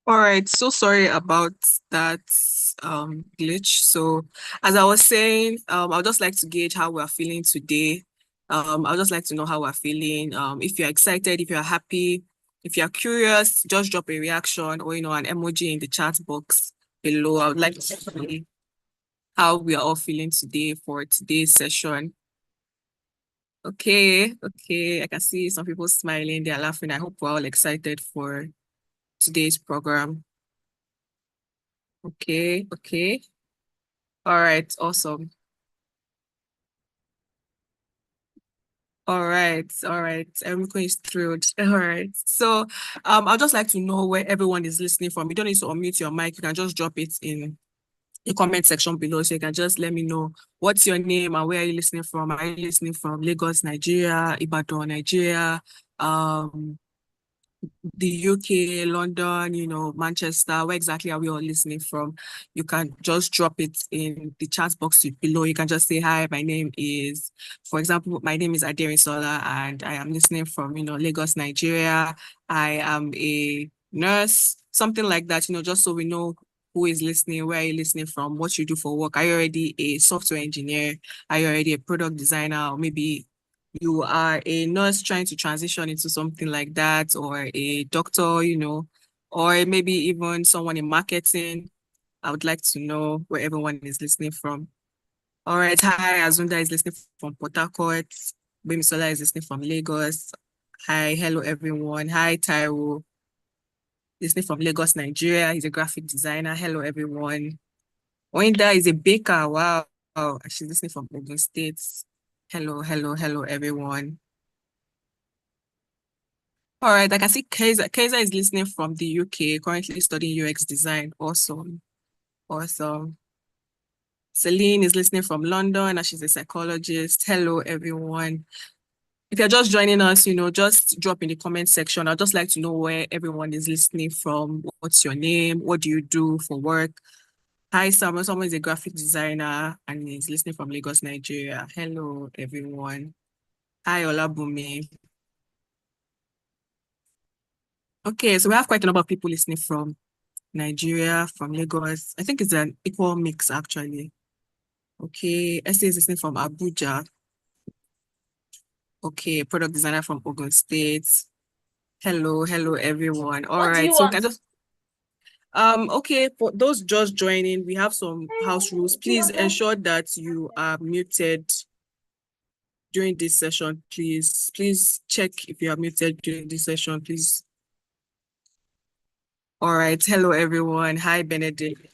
All right, so sorry about that glitch. So, as I was saying, I'd just like to gauge how we're feeling today. I'd just like to know how we're feeling. If you're excited, if you're happy, if you're curious, just drop a reaction or an emoji in the chat box below. I would like to see how we are all feeling today for today's session. Okay, okay. I can see some people smiling, they're laughing. I hope we're all excited for today's program. Okay, okay. All right, awesome. All right, all right. Everyone is thrilled. All right. So, I'd just like to know where everyone is listening from. You don't need to unmute your mic. You can just drop it in the comment section below. So you can just let me know what's your name and where are you listening from. Are you listening from Lagos, Nigeria, Ibadan, Nigeria, um, the UK, London, Manchester, where exactly are we all listening from? You can just drop it in the chat box below. You can just say, hi, my name is, for example, my name is Aderi Sola and I am listening from, Lagos, Nigeria. I am a nurse, something like that, just so we know who is listening, where are you listening from, what you do for work. Are you already a software engineer? Are you already a product designer? Or maybe you are a nurse trying to transition into something like that, or a doctor, or maybe even someone in marketing. I would like to know where everyone is listening from. All right. Hi, Azunda is listening from Port Harcourt. Bimisola is listening from Lagos. Hi, hello everyone. Hi, Taiwo, listening from Lagos, Nigeria. He's a graphic designer. Hello everyone. Oinda is a baker. Wow. She's listening from Ogun State. Hello, hello, hello everyone. All right, I can see Kaiser. Kaiser is listening from the UK, currently studying UX design. Awesome. Awesome. Celine is listening from London and she's a psychologist. Hello, everyone. If you're just joining us, just drop in the comment section. I'd just like to know where everyone is listening from. What's your name? What do you do for work? Hi, Samuel. Someone is a graphic designer and he's listening from Lagos, Nigeria. Hello, everyone. Hi, Olabumi. Okay, so we have quite a number of people listening from Nigeria, from Lagos. I think it's an equal mix actually. Okay, SA is listening from Abuja. Okay, product designer from Ogun State. Hello, hello everyone. All What do right, you so want? can I just okay, for those just joining, we have some house rules. Please ensure that you are muted during this session, please. Please check if you are muted during this session, please. All right, hello everyone. Hi, Benedict.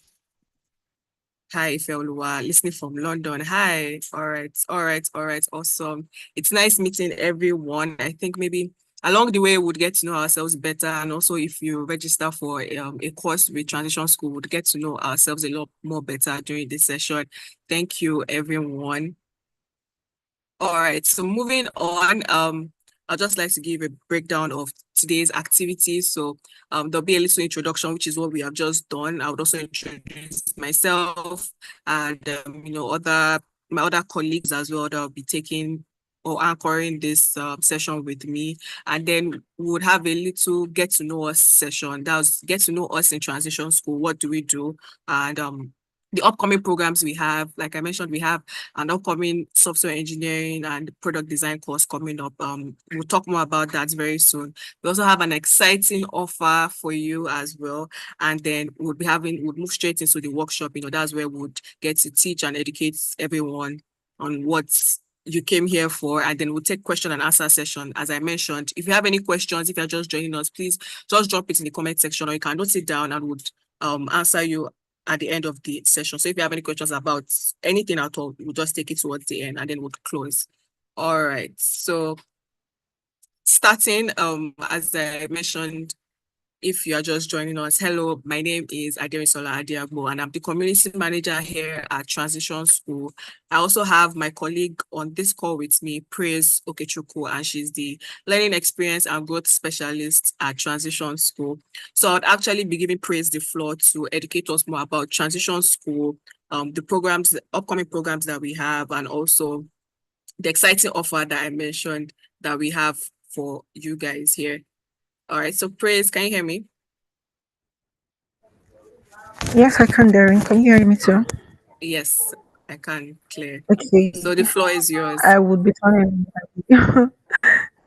Hi, Ifeoluwa, listening from London. Hi. All right. All right. All right. Awesome. It's nice meeting everyone. I think maybe along the way, we'd get to know ourselves better. And also, if you register for a course with Transition School, we'd get to know ourselves a lot more better during this session. Thank you, everyone. All right, so moving on, I'd just like to give a breakdown of today's activities. So there'll be a little introduction, which is what we have just done. I would also introduce myself and my other colleagues as well that will be taking or anchoring this session with me. And then we would have a little get to know us session. That was get to know us in transition school. What do we do? And the upcoming programs we have, like I mentioned, we have an upcoming software engineering and product design course coming up. We'll talk more about that very soon. We also have an exciting offer for you as well. And then we'll move straight into the workshop. That's where we'll get to teach and educate everyone on what you came here for. And then we'll take question and answer session. As I mentioned, if you have any questions, if you're just joining us, please just drop it in the comment section, or you can note it down and we'll answer you at the end of the session. So if you have any questions about anything at all, we'll just take it towards the end and then we'll close. All right. So starting, as I mentioned, if you are just joining us, hello, my name is Aderisola Adiagbo, and I'm the community manager here at Transition School. I also have my colleague on this call with me, Praise Okechukwu, and she's the learning experience and growth specialist at Transition School. So I'd actually be giving Praise the floor to educate us more about Transition School, the programs, the upcoming programs that we have, and also the exciting offer that I mentioned that we have for you guys here. All right, so Praise, can you hear me? Yes, I can, Darren. Can you hear me too? Yes, I can clear. Okay, So the floor is yours. I would be turning.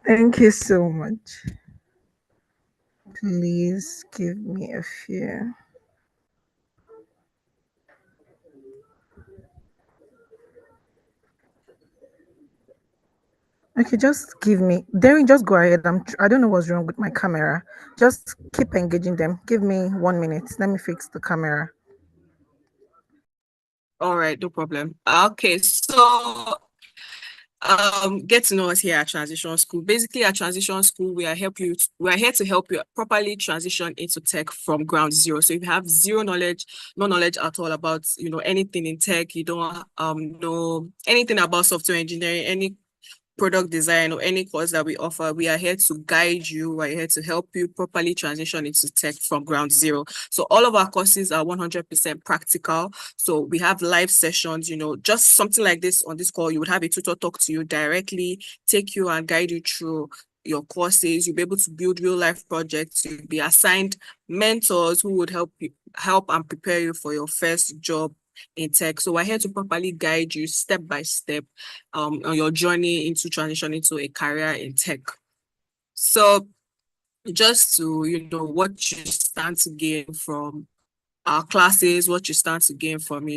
Thank you so much. Please give me a few. Okay, just give me. Darren, just go ahead. I don't know what's wrong with my camera. Just keep engaging them. Give me 1 minute. Let me fix the camera. All right, no problem. Okay, so get to know us here at Transition School. Basically, at Transition School, we are here to help you properly transition into tech from ground zero. So if you have zero knowledge, no knowledge at all about anything in tech, you don't know anything about software engineering, any product design or any course that we offer, we are here to guide you. We're here to help you properly transition into tech from ground zero. So all of our courses are 100% practical. So we have live sessions, just something like this on this call. You would have a tutor talk to you directly, take you and guide you through your courses. You'll be able to build real life projects. You'll be assigned mentors who would help and prepare you for your first job in tech. So we're here to properly guide you step by step on your journey into transition into a career in tech. So just to, what you stand to gain from our classes, what you stand to gain from,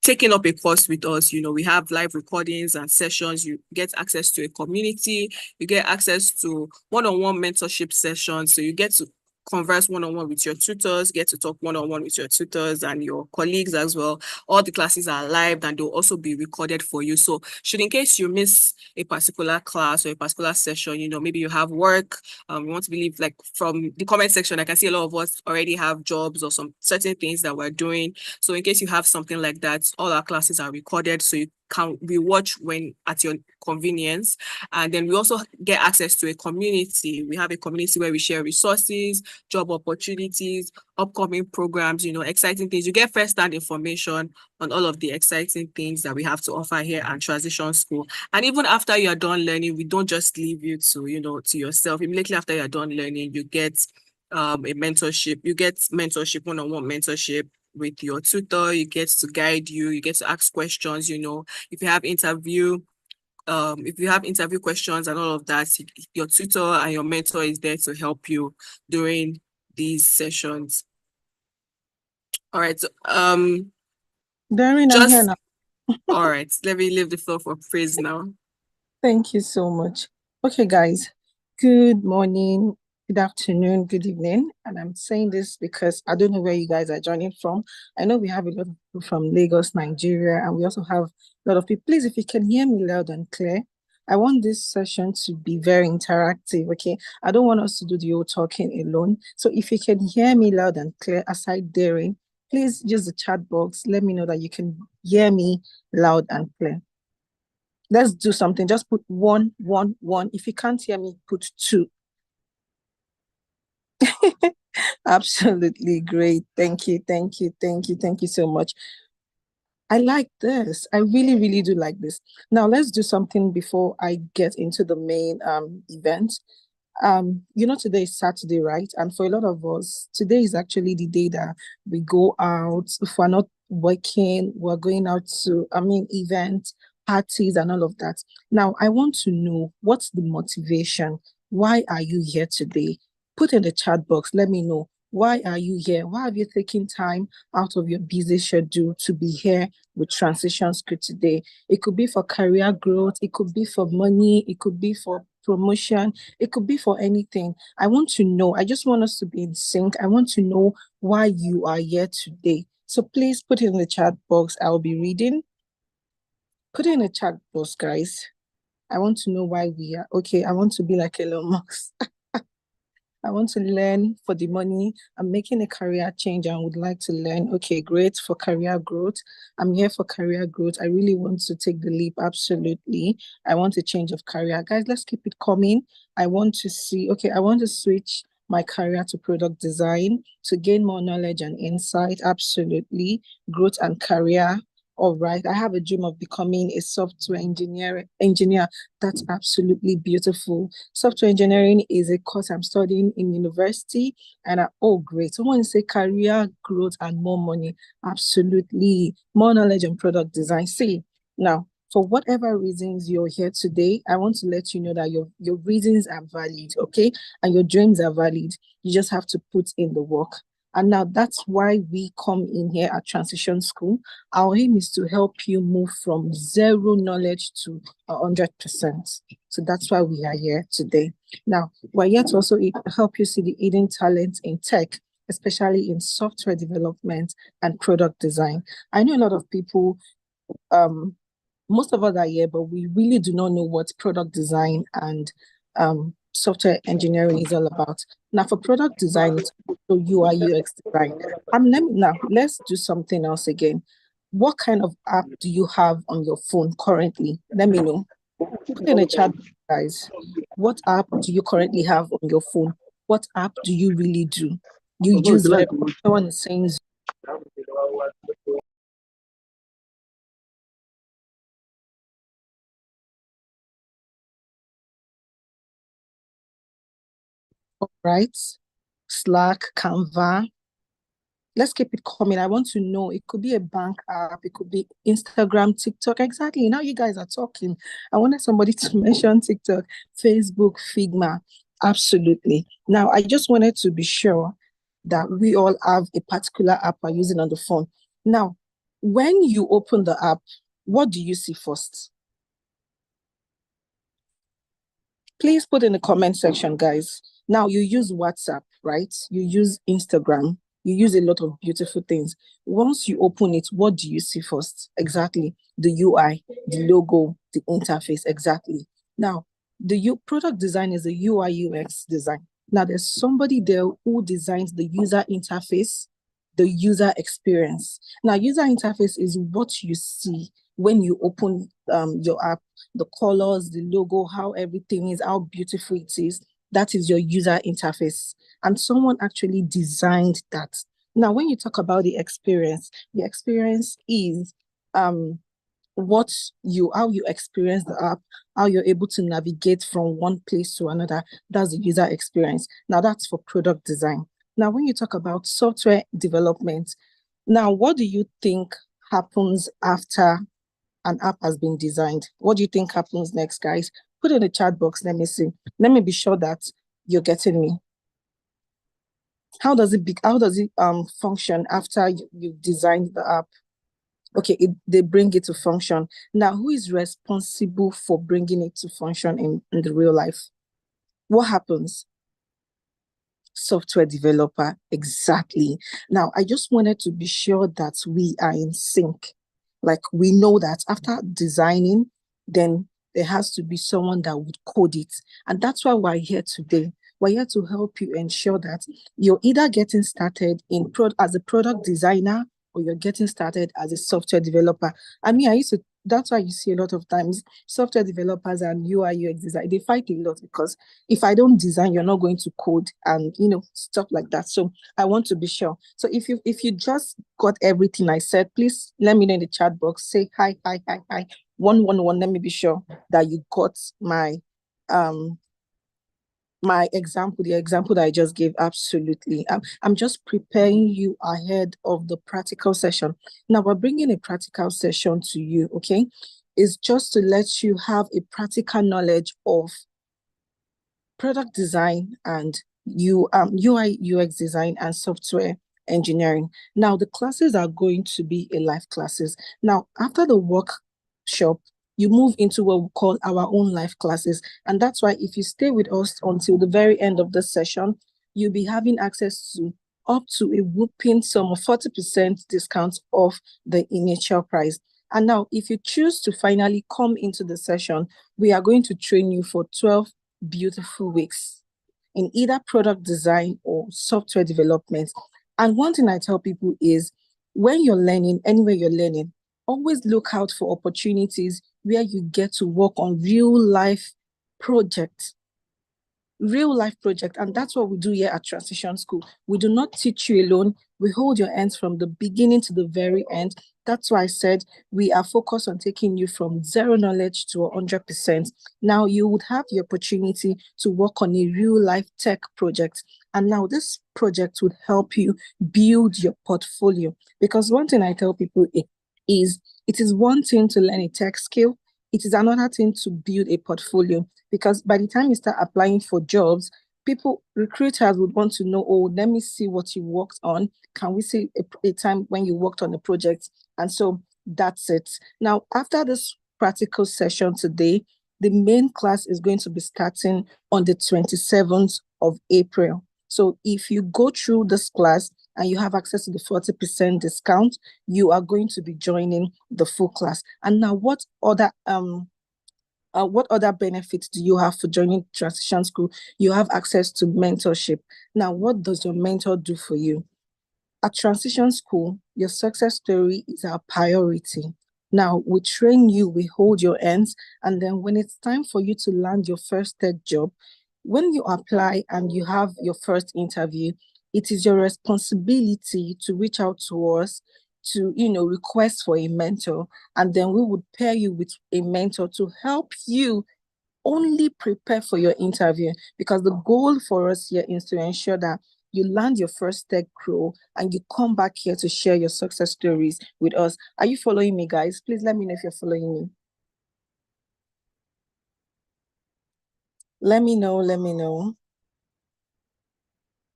taking up a course with us. We have live recordings and sessions. You get access to a community. You get access to one-on-one mentorship sessions. So you get to converse one-on-one with your tutors, get to talk one-on-one with your tutors and your colleagues as well. All the classes are live and they'll also be recorded for you. So should in case you miss a particular class or a particular session, maybe you have work, we want to believe, like from the comment section, I can see a lot of us already have jobs or some certain things that we're doing. So in case you have something like that, all our classes are recorded. So you can rewatch when at your convenience. And then we also get access to a community. We have a community where we share resources, job opportunities, upcoming programs, exciting things. You get first-hand information on all of the exciting things that we have to offer here at Transition School. And even after you're done learning, we don't just leave you to yourself. Immediately after you're done learning, you get a mentorship. You get mentorship, one-on-one mentorship with your tutor. You get to guide you. You get to ask questions. If you have interview questions and all of that, your tutor and your mentor is there to help you during these sessions. All right. So, Darren, I'm here just now. all right. Let me leave the floor for praise now. Thank you so much. Okay, guys. Good morning, good afternoon, good evening. And I'm saying this because I don't know where you guys are joining from. I know we have a lot of people from Lagos, Nigeria, and we also have a lot of people. Please, if you can hear me loud and clear, I want this session to be very interactive, okay? I don't want us to do the whole talking alone. So if you can hear me loud and clear, aside Darren, please use the chat box. Let me know that you can hear me loud and clear. Let's do something. Just put 111. If you can't hear me, put 2. Absolutely great. Thank you. Thank you. Thank you. Thank you so much. I like this. I really, really do like this. Now let's do something before I get into the main event. Today is Saturday, right? And for a lot of us, today is actually the day that we go out. If we're not working, we're going out to, events, parties, and all of that. Now, I want to know what's the motivation? Why are you here today? Put in the chat box. Let me know. Why are you here? Why have you taken time out of your busy schedule to be here with Transition School today? It could be for career growth. It could be for money. It could be for promotion. It could be for anything. I want to know. I just want us to be in sync. I want to know why you are here today. So please put it in the chat box. I'll be reading. Put it in the chat box, guys. I want to know why we are. Okay, I want to be like Elon Musk. I want to learn for the money. I'm making a career change and would like to learn. Okay, great for career growth. I'm here for career growth. I really want to take the leap. Absolutely. I want a change of career. Guys, let's keep it coming. I want to see, okay, I want to switch my career to product design to gain more knowledge and insight. Absolutely. Growth and career. All right, I have a dream of becoming a software engineer. That's absolutely beautiful. Software engineering is a course I'm studying in university, and oh, great. Someone say career growth and more money. Absolutely, more knowledge on product design. See, now, for whatever reasons you're here today, I want to let you know that your reasons are valid, okay, and your dreams are valid. You just have to put in the work. And now that's why we come in here at Transition School. Our aim is to help you move from zero knowledge to 100%. So that's why we are here today. Now, we're here to also help you see the hidden talent in tech, especially in software development and product design. I know a lot of people, most of us are here, but we really do not know what product design and software engineering is all about. Now, for product design, it's also UI UX design. Let's do something else again. What kind of app do you have on your phone currently? Let me know. Put in the chat, guys. What app do you currently have on your phone? What app do you really do? You use very someone is saying right? Slack, Canva. Let's keep it coming. I want to know. It could be a bank app. It could be Instagram, TikTok. Exactly. Now you guys are talking. I wanted somebody to mention TikTok, Facebook, Figma. Absolutely. Now, I just wanted to be sure that we all have a particular app we're using on the phone. Now, when you open the app, what do you see first? Please put in the comment section, guys. Now, you use WhatsApp, right? You use Instagram. You use a lot of beautiful things. Once you open it, what do you see first? Exactly. The UI, the logo, the interface. Exactly. Now, the product design is a UI UX design. Now, there's somebody there who designs the user interface, the user experience. Now, user interface is what you see when you open your app, the colors, the logo, how everything is, how beautiful it is. That is your user interface. And someone actually designed that. Now, when you talk about the experience is how you experience the app, how you're able to navigate from one place to another. That's the user experience. Now, that's for product design. Now, when you talk about software development, now what do you think happens after an app has been designed? What do you think happens next, guys? Put in the chat box. Let me see. Let me be sure that you're getting me. How does it function after you've designed the app? Okay, they bring it to function. Now, who is responsible for bringing it to function in the real life? What happens? Software developer. Exactly. Now, I just wanted to be sure that we are in sync. Like, we know that after designing, then there has to be someone that would code it. And that's why we're here today. We're here to help you ensure that you're either getting started as a product designer, or you're getting started as a software developer. I mean, that's why you see a lot of times software developers and UI UX design, they fight a lot, because if I don't design, you're not going to code, and stuff like that. So I want to be sure. So if you just got everything I said, please let me know in the chat box. Say hi, hi, hi, hi. 111. Let me be sure that you got my example, the example that I just gave. Absolutely. I'm just preparing you ahead of the practical session. Now we're bringing a practical session to you, okay? It's just to let you have a practical knowledge of product design and UI UX design and software engineering. Now the classes are going to be live classes. Now after the workshop, you move into what we call our own live classes. And that's why if you stay with us until the very end of the session, you'll be having access to up to a whooping sum of 40% discount off the initial price. And now, if you choose to finally come into the session, we are going to train you for 12 beautiful weeks in either product design or software development. And one thing I tell people is, when you're learning, anywhere you're learning, always look out for opportunities where you get to work on real life projects. real life project. And that's what we do here at Transition School. We do not teach you alone. We hold your hands from the beginning to the very end. That's why I said we are focused on taking you from zero knowledge to 100%. Now you would have the opportunity to work on a real life tech project. And now this project would help you build your portfolio. Because one thing I tell people is it is one thing to learn a tech skill. It is another thing to build a portfolio, because by the time you start applying for jobs, recruiters would want to know, oh, let me see what you worked on. Can we see a time when you worked on a project? And so that's it. Now, after this practical session today, the main class is going to be starting on the 27th of April. So if you go through this class and you have access to the 40% discount, you are going to be joining the full class. And now what other benefits do you have for joining Transition School? You have access to mentorship. Now, what does your mentor do for you? At Transition School, your success story is our priority. Now, we train you, we hold your hands, and then when it's time for you to land your first tech job, when you apply and you have your first interview, it is your responsibility to reach out to us to, request for a mentor, and then we would pair you with a mentor to help you only prepare for your interview, because the goal for us here is to ensure that you land your first tech role and you come back here to share your success stories with us. Are you following me, guys? Please let me know if you're following me. Let me know.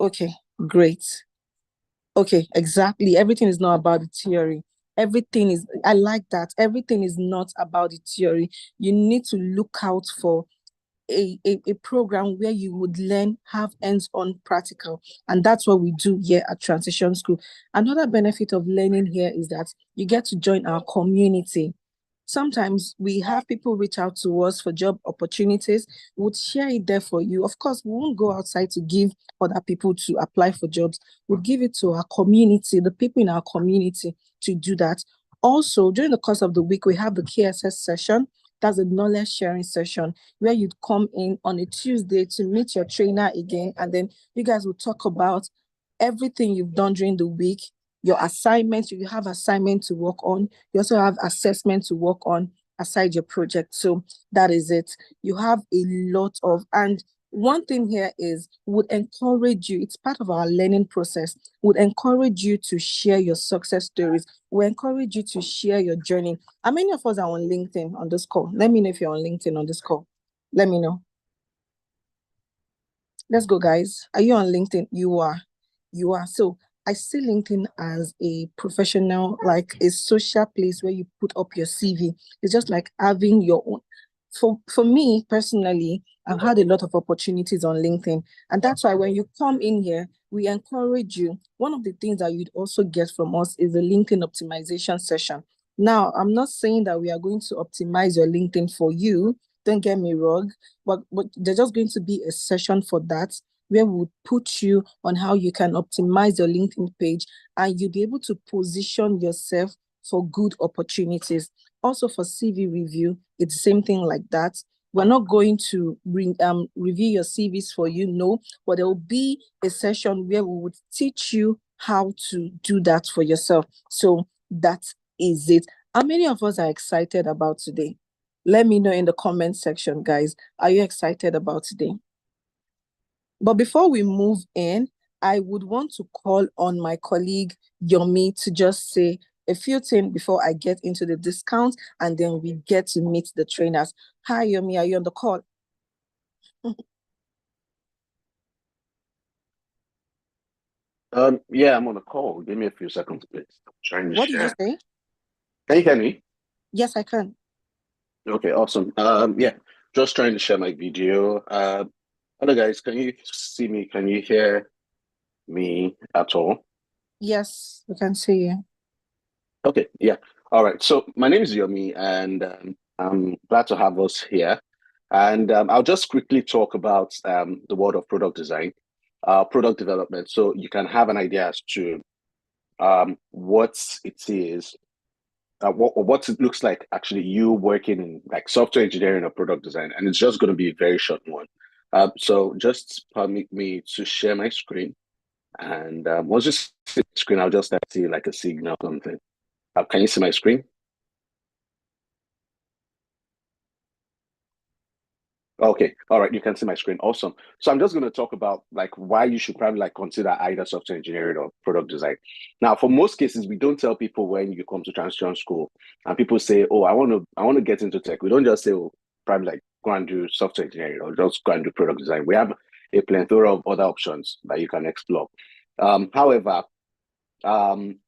Okay, great. Okay, exactly. Everything is not about the theory. I like that. Everything is not about the theory. You need to look out for a program where you would learn, have hands-on practical. And that's what we do here at Transition School. Another benefit of learning here is that you get to join our community. Sometimes we have people reach out to us for job opportunities. We'll share it there for you. Of course, we won't go outside to give other people to apply for jobs. We'll give it to our community, the people in our community to do that. Also, during the course of the week, we have the KSS session. That's a knowledge sharing session where you'd come in on a Tuesday to meet your trainer again. And then you guys will talk about everything you've done during the week, your assignments. You have assignment to work on. You also have assessment to work on aside your project. So that is it. You have a lot of, and one thing here is would encourage you, it's part of our learning process, would encourage you to share your success stories. We encourage you to share your journey. How many of us are on LinkedIn on this call? Let me know if you're on LinkedIn on this call. Let me know. Let's go, guys. Are you on LinkedIn? You are. You are. So I see LinkedIn as a professional, like a social place where you put up your CV. It's just like having your own. For me personally, I've had a lot of opportunities on LinkedIn. And that's why when you come in here, we encourage you. One of the things that you'd also get from us is a LinkedIn optimization session. Now, I'm not saying that we are going to optimize your LinkedIn for you. Don't get me wrong, but there's just going to be a session for that where we would put you on how you can optimize your LinkedIn page and you'll be able to position yourself for good opportunities. Also for CV review, it's the same thing like that. We're not going to review your CVs for you, no, but there will be a session where we would teach you how to do that for yourself. So that is it. How many of us are excited about today? Let me know in the comment section, guys. Are you excited about today? But before we move in, I would want to call on my colleague Yomi to just say a few things before I get into the discount, and then we get to meet the trainers. Hi, Yomi, are you on the call? Yeah, I'm on a call. Give me a few seconds, please. I'm trying to What did you share. say? Can you hear me? Yes, I can. Okay, awesome. Yeah, just trying to share my video. Hello guys, can you see me? Can you hear me at all? Yes, we can see you. Okay, yeah. All right. So my name is Yomi, and I'm glad to have us here. And I'll just quickly talk about the world of product design, product development, so you can have an idea as to what it is, what it looks like actually you working in like software engineering or product design. And it's just going to be a very short one. So just permit me to share my screen, and once you see the screen, I'll just see like a signal or something. Can you see my screen? Okay, all right, you can see my screen. Awesome. So I'm just going to talk about like why you should probably like consider either software engineering or product design. Now, for most cases, we don't tell people when you come to transition school and people say, "Oh, I want to get into tech." We don't just say, "Oh, probably like go and do software engineering or just go and do product design." We have a plethora of other options that you can explore. However, um,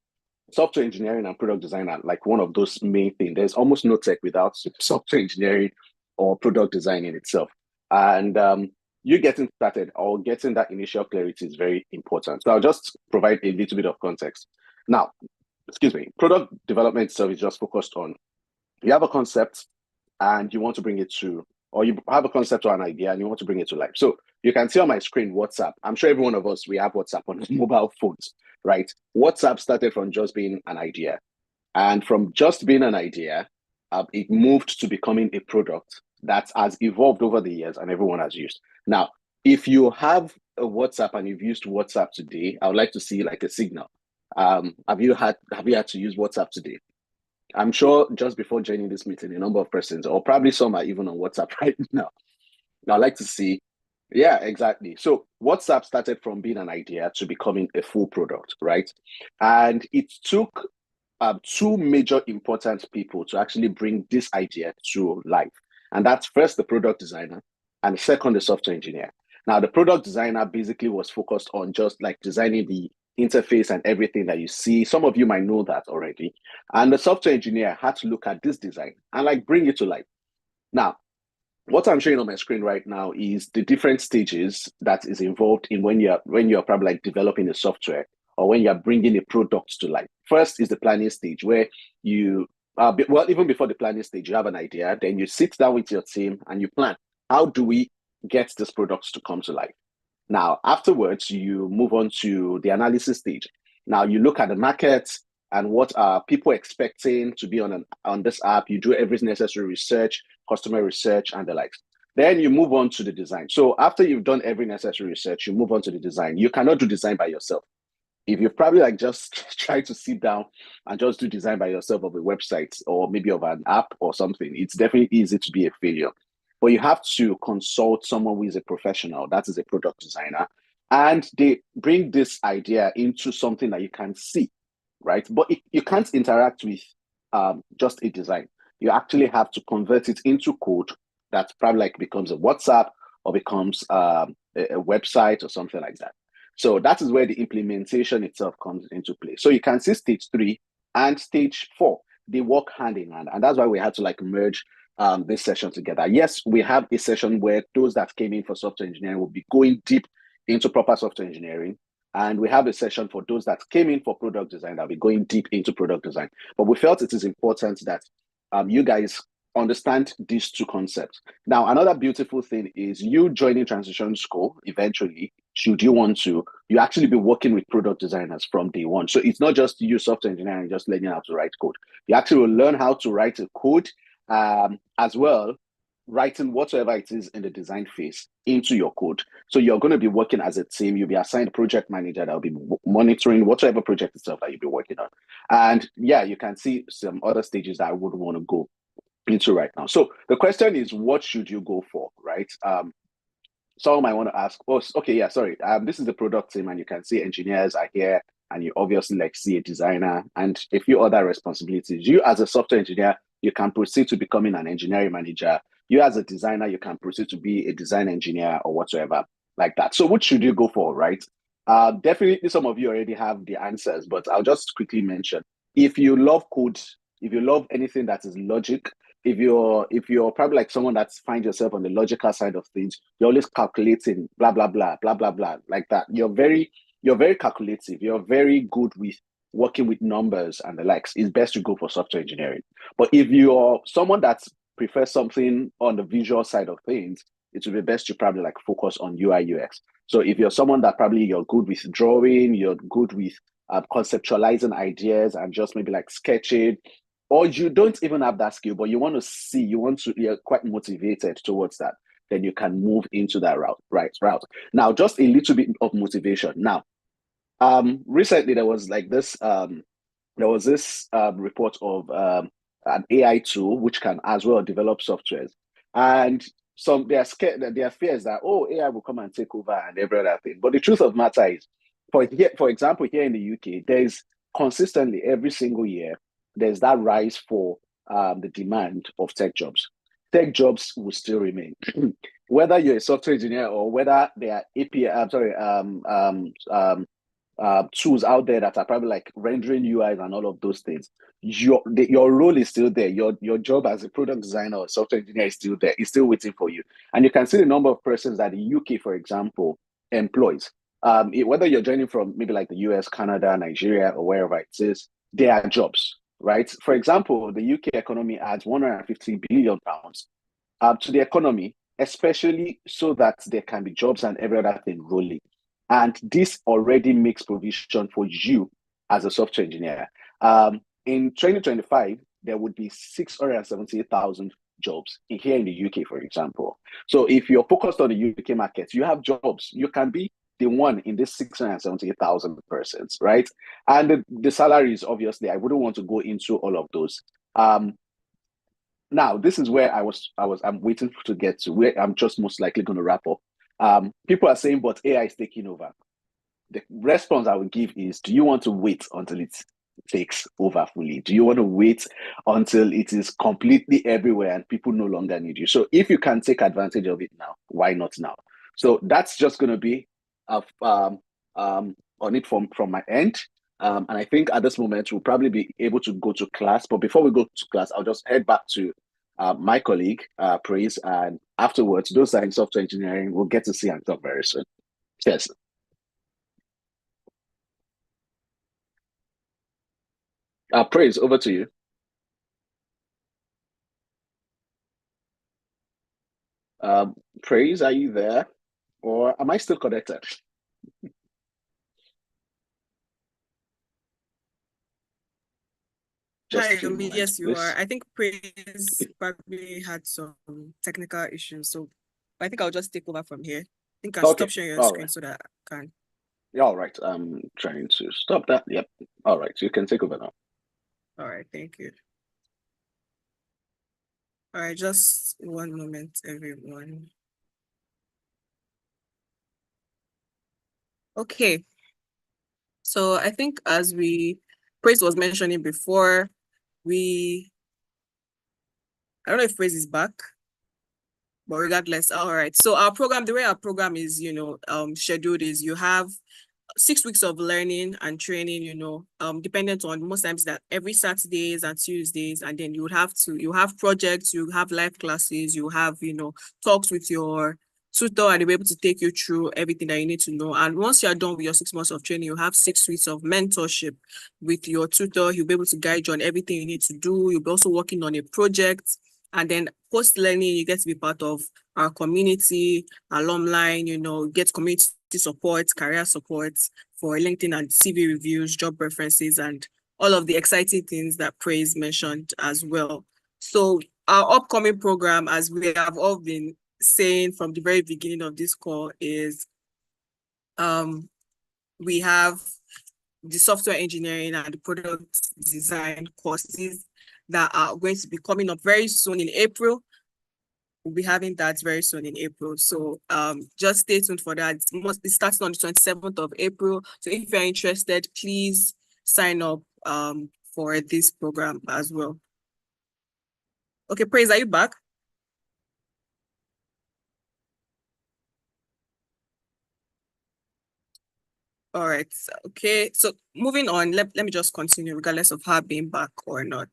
software engineering and product design are like one of those main things. There's almost no tech without software engineering or product design in itself. And you getting started or getting that initial clarity is very important. So I'll just provide a little bit of context. Now, excuse me, product development itself is just focused on you have a concept and you want to bring it to, or you have a concept or an idea and you want to bring it to life. So you can see on my screen WhatsApp. I'm sure every one of us, we have WhatsApp on mobile phones, right? WhatsApp started from just being an idea. And from just being an idea, it moved to becoming a product that has evolved over the years and everyone has used. Now, if you have a WhatsApp and you've used WhatsApp today, I would like to see like a signal. Have you had to use WhatsApp today? I'm sure just before joining this meeting, a number of persons, or probably some are even on WhatsApp right now. Now, I'd like to see, yeah, exactly. So WhatsApp started from being an idea to becoming a full product, right? And it took two major important people to actually bring this idea to life. And that's first the product designer, and second, the software engineer. Now, the product designer basically was focused on just like designing the interface and everything that you see. Some of you might know that already. And the software engineer had to look at this design and like bring it to life. Now, what I'm showing on my screen right now is the different stages that is involved in when you're probably like developing a software or when you're bringing a product to life. First is the planning stage where you well, even before the planning stage, you have an idea, then you sit down with your team and you plan. How do we get this product to come to life? Now, afterwards, you move on to the analysis stage. Now, you look at the market and what are people expecting to be on this app. You do every necessary research, customer research, and the likes. Then you move on to the design. So after you've done every necessary research, you move on to the design. You cannot do design by yourself. If you probably like just try to sit down and just do design by yourself of a website or maybe of an app or something, it's definitely easy to be a failure. But you have to consult someone who is a professional, that is a product designer, and they bring this idea into something that you can see, right? But you can't interact with just a design. You actually have to convert it into code that probably like becomes a WhatsApp or becomes a website or something like that. So that is where the implementation itself comes into play. So you can see stage 3 and stage 4, they work hand in hand. And that's why we had to like merge this session together. Yes, we have a session where those that came in for software engineering will be going deep into proper software engineering. And we have a session for those that came in for product design that will be going deep into product design. But we felt it is important that you guys understand these two concepts. Now, another beautiful thing is you joining transition school eventually, should you want to, you actually be working with product designers from day one. So it's not just you software engineering, just learning how to write code. You actually will learn how to write a code as well, writing whatever it is in the design phase into your code. So you're going to be working as a team. You'll be assigned a project manager that will be monitoring whatever project itself that you'll be working on. And yeah, you can see some other stages that I wouldn't want to go into right now. So the question is, what should you go for, right? Someone might want to ask, oh, okay, yeah, sorry. This is the product team, and you can see engineers are here, and you obviously like see a designer and a few other responsibilities. You as a software engineer, you can proceed to becoming an engineering manager. You as a designer, you can proceed to be a design engineer or whatsoever like that. So which should you go for, right? Definitely some of you already have the answers, but I'll just quickly mention. If you love code, if you love anything that is logic, if you're probably like someone that finds yourself on the logical side of things, you're always calculating, blah, blah, blah, blah, blah, blah, like that. You're very calculative. You're very good with working with numbers and the likes. It's best to go for software engineering. But if you're someone that prefers something on the visual side of things, it would be best to probably like focus on UI UX. So if you're someone that probably you're good with drawing, you're good with conceptualizing ideas and just maybe like sketching, or you don't even have that skill, but you want to see, you're quite motivated towards that, then you can move into that route. Now, just a little bit of motivation. Now, recently there was this report of an AI tool which can as well develop softwares, and some they are scared that their fear is that, oh, AI will come and take over and every other thing. But the truth of the matter is, for example, here in the UK, there is consistently every single year there's that rise for the demand of tech jobs. Tech jobs will still remain, whether you're a software engineer or whether they are tools out there that are probably like rendering UIs and all of those things. Your role is still there. Your job as a product designer or software engineer is still there. It's still waiting for you. And you can see the number of persons that the UK, for example, employs. Whether you're joining from maybe like the US, Canada, Nigeria, or wherever it is, there are jobs, right? For example, the UK economy adds 150 billion pounds to the economy, especially so that there can be jobs and every other thing rolling. And this already makes provision for you as a software engineer. In 2025, there would be 678,000 jobs here in the UK, for example. So if you're focused on the UK market, you have jobs. You can be the one in this 678,000 persons, right? And the salaries, obviously, I wouldn't want to go into all of those. Now, this is where I'm waiting to get to, where I'm just most likely going to wrap up. People are saying, but AI is taking over. The response I would give is, do you want to wait until it takes over fully? Do you want to wait until it is completely everywhere and people no longer need you? So if you can take advantage of it now, why not now? So that's just going to be on it from my end. And I think at this moment, we'll probably be able to go to class. But before we go to class, I'll just head back to my colleague, Praise, and afterwards, those that are in software engineering will get to see and talk very soon. Cheers. Praise, over to you. Praise, are you there? Or am I still connected? Hi, Just a moment, yes, you please. are. I think Praise probably had some technical issues, so I think I'll just take over from here. I think I'll Okay, stop sharing your all screen right. so that I can. Yeah, all right. I'm trying to stop that. Yep. All right. You can take over now. All right, thank you. All right, just one moment, everyone. Okay. So I think as Praise was mentioning before, I don't know if Praise is back, but regardless, all right. So the way our program is, scheduled is you have 6 weeks of learning and training, dependent on most times that every Saturdays and Tuesdays, and then you have projects, you have live classes, you have, talks with your tutor, and they'll be able to take you through everything that you need to know. And once you're done with your 6 months of training, you have 6 weeks of mentorship with your tutor. He'll be able to guide you on everything you need to do. You'll be also working on a project. And then post-learning, you get to be part of our community, alumni, get community support, career support for LinkedIn and CV reviews, job references, and all of the exciting things that Praise mentioned as well. So our upcoming program, as we have all been saying from the very beginning of this call, is we have the software engineering and the product design courses that are going to be coming up very soon in April. We'll be having that very soon in April. So just stay tuned for that. It's starting on the 27th of April. So if you're interested, please sign up for this program as well. Okay, Praise, are you back? All right. Okay. So moving on, let me just continue regardless of her being back or not.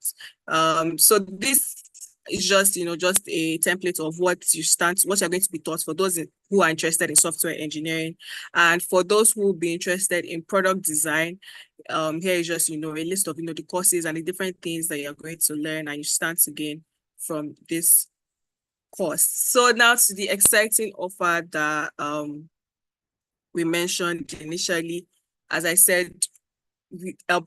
So this is just a template of what you're going to be taught for those who are interested in software engineering. And for those who will be interested in product design, here is just, a list of, the courses and the different things that you're going to learn and you stand to gain from this course. So now to the exciting offer that we mentioned initially. As I said,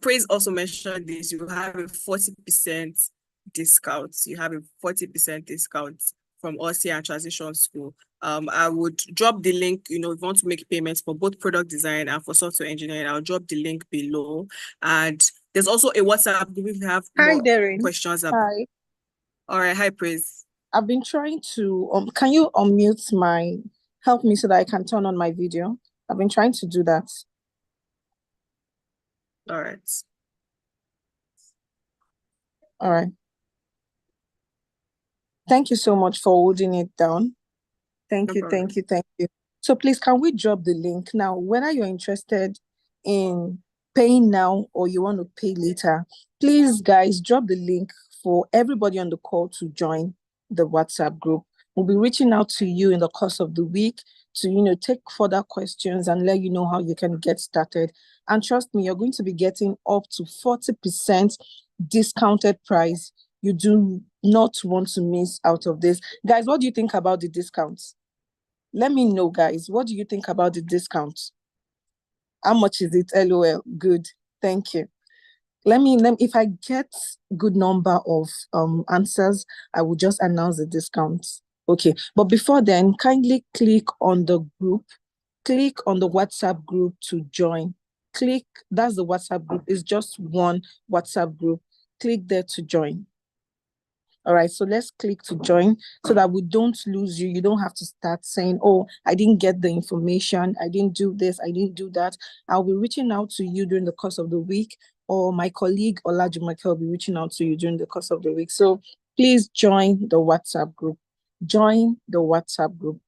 Praise also mentioned this, you have a 40% discount. You have a 40% discount from us here at Transition School. I would drop the link, if you want to make payments for both product design and for software engineering, I'll drop the link below. And there's also a WhatsApp group if you have Hi, more Darren. questions. Hi. All right. Hi, Praise. I've been trying to, can you help me so that I can turn on my video? I've been trying to do that. All right. All right. Thank you so much for holding it down. Thank No you, problem. thank you, thank you. So please, can we drop the link now? Whether you're interested in paying now or you want to pay later, please, guys, drop the link for everybody on the call to join the WhatsApp group. We'll be reaching out to you in the course of the week to, take further questions and let you know how you can get started. And trust me, you're going to be getting up to 40% discounted price. You do not want to miss out of this. Guys, what do you think about the discounts? Let me know, guys. What do you think about the discount? How much is it? LOL. Good. Thank you. Let me if I get good number of answers, I will just announce the discounts. Okay. But before then, kindly click on the group. Click on the WhatsApp group to join. That's the WhatsApp group. It's just one WhatsApp group. Click there to join. All right, so let's click to join so that we don't lose you. You don't have to start saying, oh, I didn't get the information. I didn't do this. I didn't do that. I'll be reaching out to you during the course of the week, or my colleague Olajumoke will be reaching out to you during the course of the week. So please join the WhatsApp group. Join the WhatsApp group.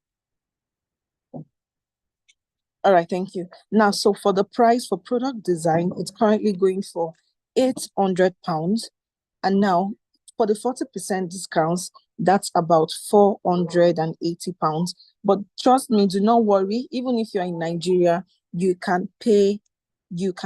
All right, thank you. Now, so for the price for product design, it's currently going for £800. And now for the 40% discounts, that's about £480. But trust me, do not worry. Even if you're in Nigeria, you can pay in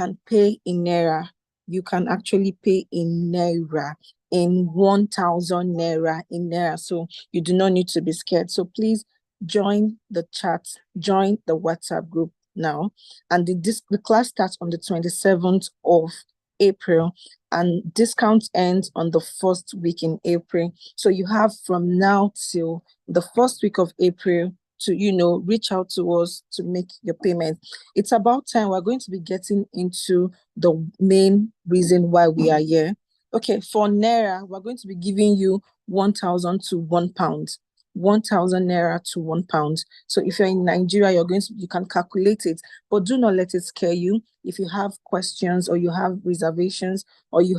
Naira. You can actually pay in Naira, in 1,000 Naira in Naira. So you do not need to be scared. So please join the chat, join the WhatsApp group now. And the class starts on the 27th of April, and discount ends on the first week in April. So you have from now till the first week of April to reach out to us to make your payment. It's about time. We're going to be getting into the main reason why we are here. Okay, for Naira, we're going to be giving you 1,000 to £1. 1,000 Naira to £1. So if you're in Nigeria, you can calculate it, but do not let it scare you. If you have questions or you have reservations or you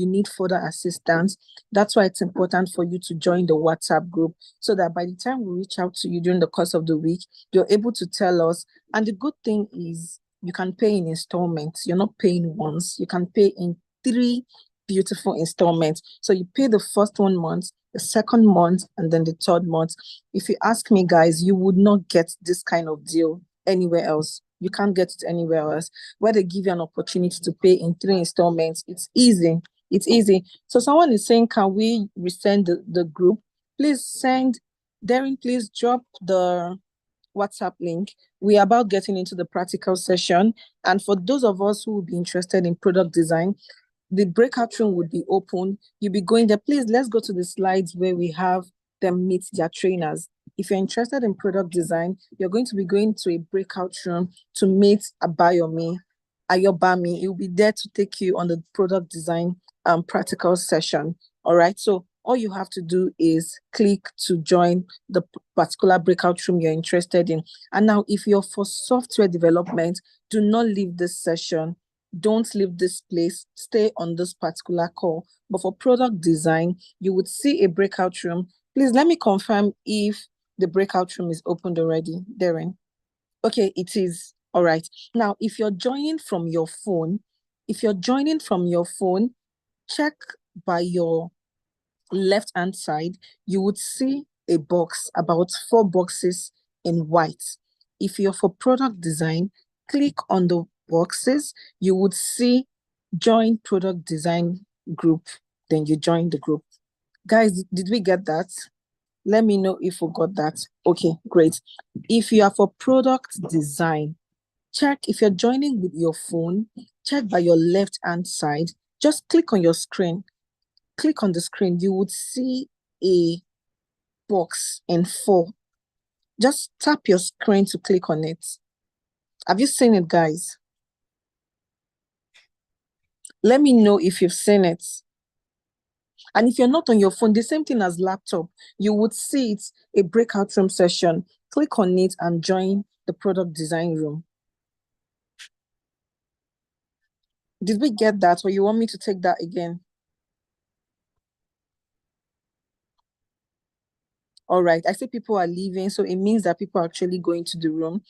need further assistance, that's why it's important for you to join the WhatsApp group so that by the time we reach out to you during the course of the week, you're able to tell us. And the good thing is you can pay in installments. You're not paying once. You can pay in 3 beautiful installments. So you pay the first 1 month, the second month, and then the third month. If you ask me, guys, you would not get this kind of deal anywhere else. You can't get it anywhere else where they give you an opportunity to pay in 3 installments. It's easy. It's easy. So someone is saying, can we resend the group? Please send. Darren, please drop the WhatsApp link. We are about getting into the practical session. And for those of us who will be interested in product design, the breakout room would be open. You'll be going there. Please, let's go to the slides where we have them meet their trainers. If you're interested in product design, you're going to be going to a breakout room to meet Ayobami. It will be there to take you on the product design practical session. All right. So all you have to do is click to join the particular breakout room you're interested in. And now, if you're for software development, do not leave this session. Don't leave this place. Stay on this particular call. But for product design, you would see a breakout room. Please let me confirm if the breakout room is opened already, Darren. Okay, it is. All right. Now, if you're joining from your phone, check by your left-hand side, you would see a box, about 4 boxes in white. If you're for product design, click on the boxes. You would see join product design group. Then you join the group. Guys, did we get that? Let me know if we got that. Okay, great. If you are for product design, check if you're joining with your phone, check by your left-hand side. Just click on your screen. Click on the screen. You would see a box in 4. Just tap your screen to click on it. Have you seen it, guys? Let me know if you've seen it. And if you're not on your phone, the same thing as laptop, you would see it's a breakout room session. Click on it and join the product design room. Did we get that, or you want me to take that again? All right, I see people are leaving, so it means that people are actually going to the room.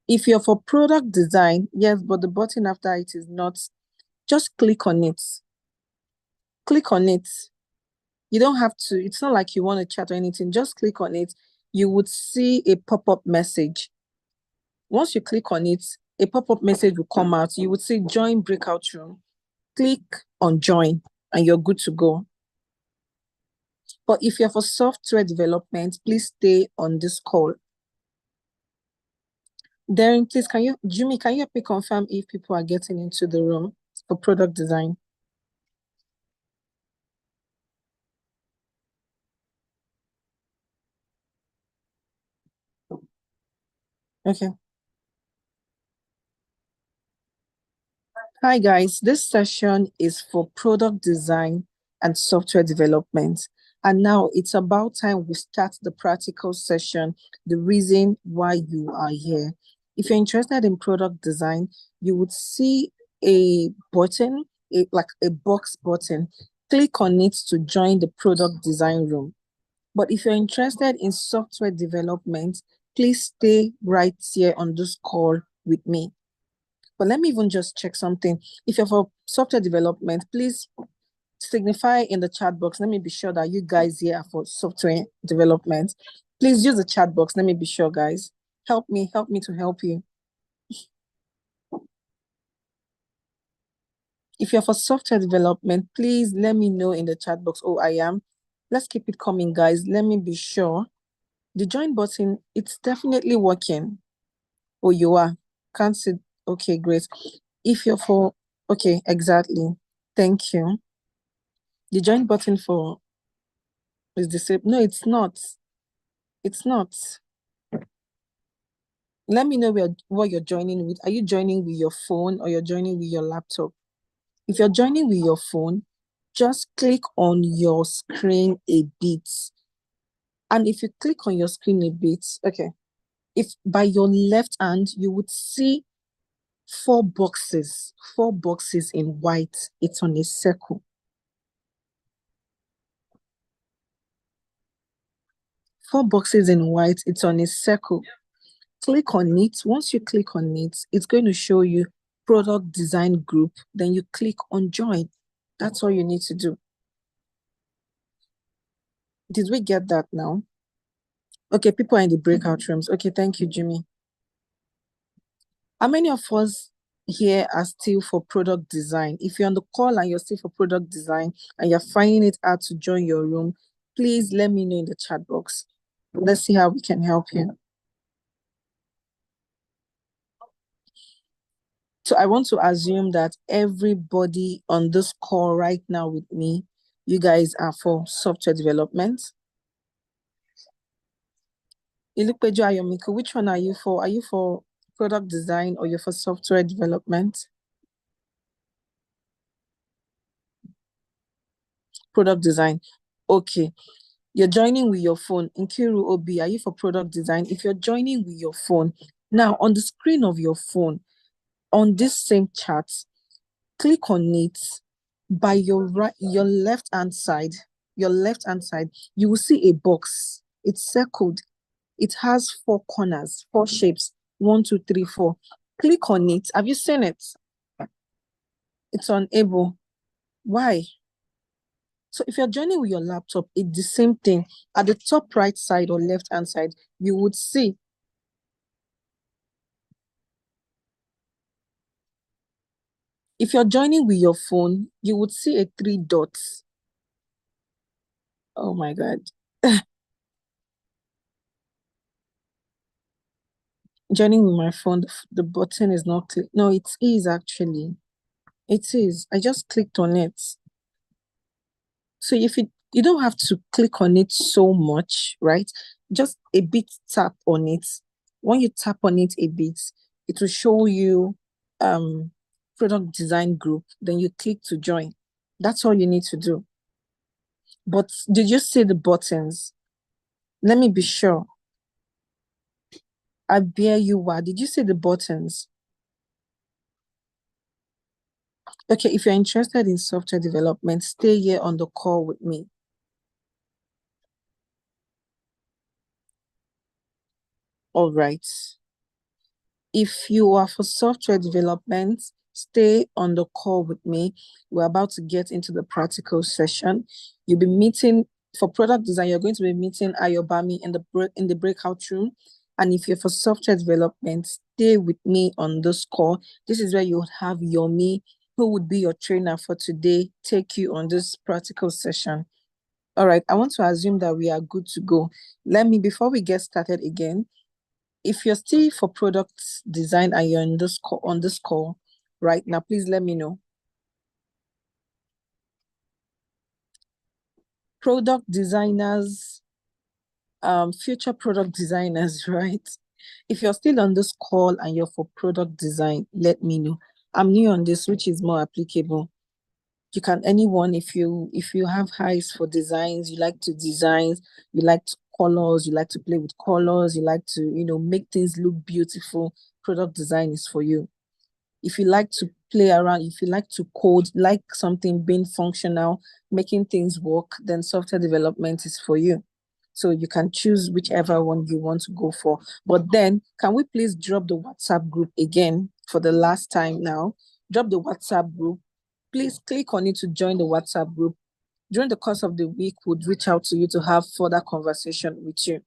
If you're for product design, yes, but the button after it is not, just click on it. Click on it. You don't have to, it's not like you want to chat or anything, just click on it. You would see a pop-up message. Once you click on it, a pop-up message will come out. You would see join breakout room. Click on join and you're good to go. But if you're for software development, please stay on this call. Darren, please, Jimmy, can you help me confirm if people are getting into the room for product design? Okay. Hi, guys. This session is for product design and software development. And now it's about time we start the practical session, the reason why you are here. If you're interested in product design, you would see a button, like a box button. Click on it to join the product design room. But if you're interested in software development, please stay right here on this call with me. But let me even just check something. If you're for software development, please signify in the chat box. Let me be sure that you guys here are for software development. Please use the chat box. Let me be sure, guys. Help me to help you. If you're for software development, please let me know in the chat box. Oh, I am. Let's keep it coming, guys. Let me be sure. The join button, it's definitely working. Oh, you are. Can't see. Okay, great. If you're for, okay, exactly. Thank you. The join button for is disabled. No, it's not. It's not. Let me know what you're joining with. Are you joining with your phone or you're joining with your laptop? If you're joining with your phone, just click on your screen a bit. And if you click on your screen a bit, okay, if by your left hand, you would see 4 boxes in white. It's on a circle. 4 boxes in white, it's on a circle. Click on it. Once you click on it, it's going to show you product design group. Then you click on join. That's all you need to do. Did we get that now? Okay, people are in the breakout rooms. Okay, thank you, Jimmy. How many of us here are still for product design? If you're on the call and you're still for product design and you're finding it hard to join your room, please let me know in the chat box. Let's see how we can help you. So I want to assume that everybody on this call right now with me, you guys are for software development. Ilukpeju Ayomiku, which one are you for? Are you for product design or you're for software development? Product design. Okay. You're joining with your phone. Nkiru Obi, are you for product design? If you're joining with your phone, now on the screen of your phone, on this same chart, click on it. By your left hand side, you will see a box. It's circled. It has 4 corners, 4 shapes. 1, 2, 3, 4. Click on it. Have you seen it? It's unable. Why? So if you're joining with your laptop, it's the same thing. At the top right side or left hand side, you would see if you're joining with your phone, you would see a 3 dots. Oh my God. Joining with my phone, the button is not click. No, it is actually. It is. I just clicked on it. So if you You don't have to click on it so much, right? Just a bit tap on it. When you tap on it a bit, it will show you product design group. Then you click to join. That's all you need to do. But did you see the buttons? Let me be sure. I bear you what? Did you see the buttons? Okay, if you're interested in software development, stay here on the call with me. All right. If you are for software development, stay on the call with me. We're about to get into the practical session. You'll be meeting for product design. You're going to be meeting Ayobami in the breakout room. And if you're for software development, stay with me on this call. This is where you would have Yomi, who would be your trainer for today, take you on this practical session. All right, I want to assume that we are good to go. Before we get started again, if you're still for product design and you're on this call right now, please let me know. Product designers, future product designers, right? If you're still on this call and you're for product design, let me know. I'm new on this, which is more applicable. You can anyone if you have highs for designs, you like to design, you like colors, you like to play with colors, you like to make things look beautiful, product design is for you. If you like to play around, if you like to code, like something being functional, making things work, then software development is for you. So you can choose whichever one you want to go for. But then, can we please drop the WhatsApp group again for the last time now? Drop the WhatsApp group. Please click on it to join the WhatsApp group. During the course of the week, we'll reach out to you to have further conversation with you.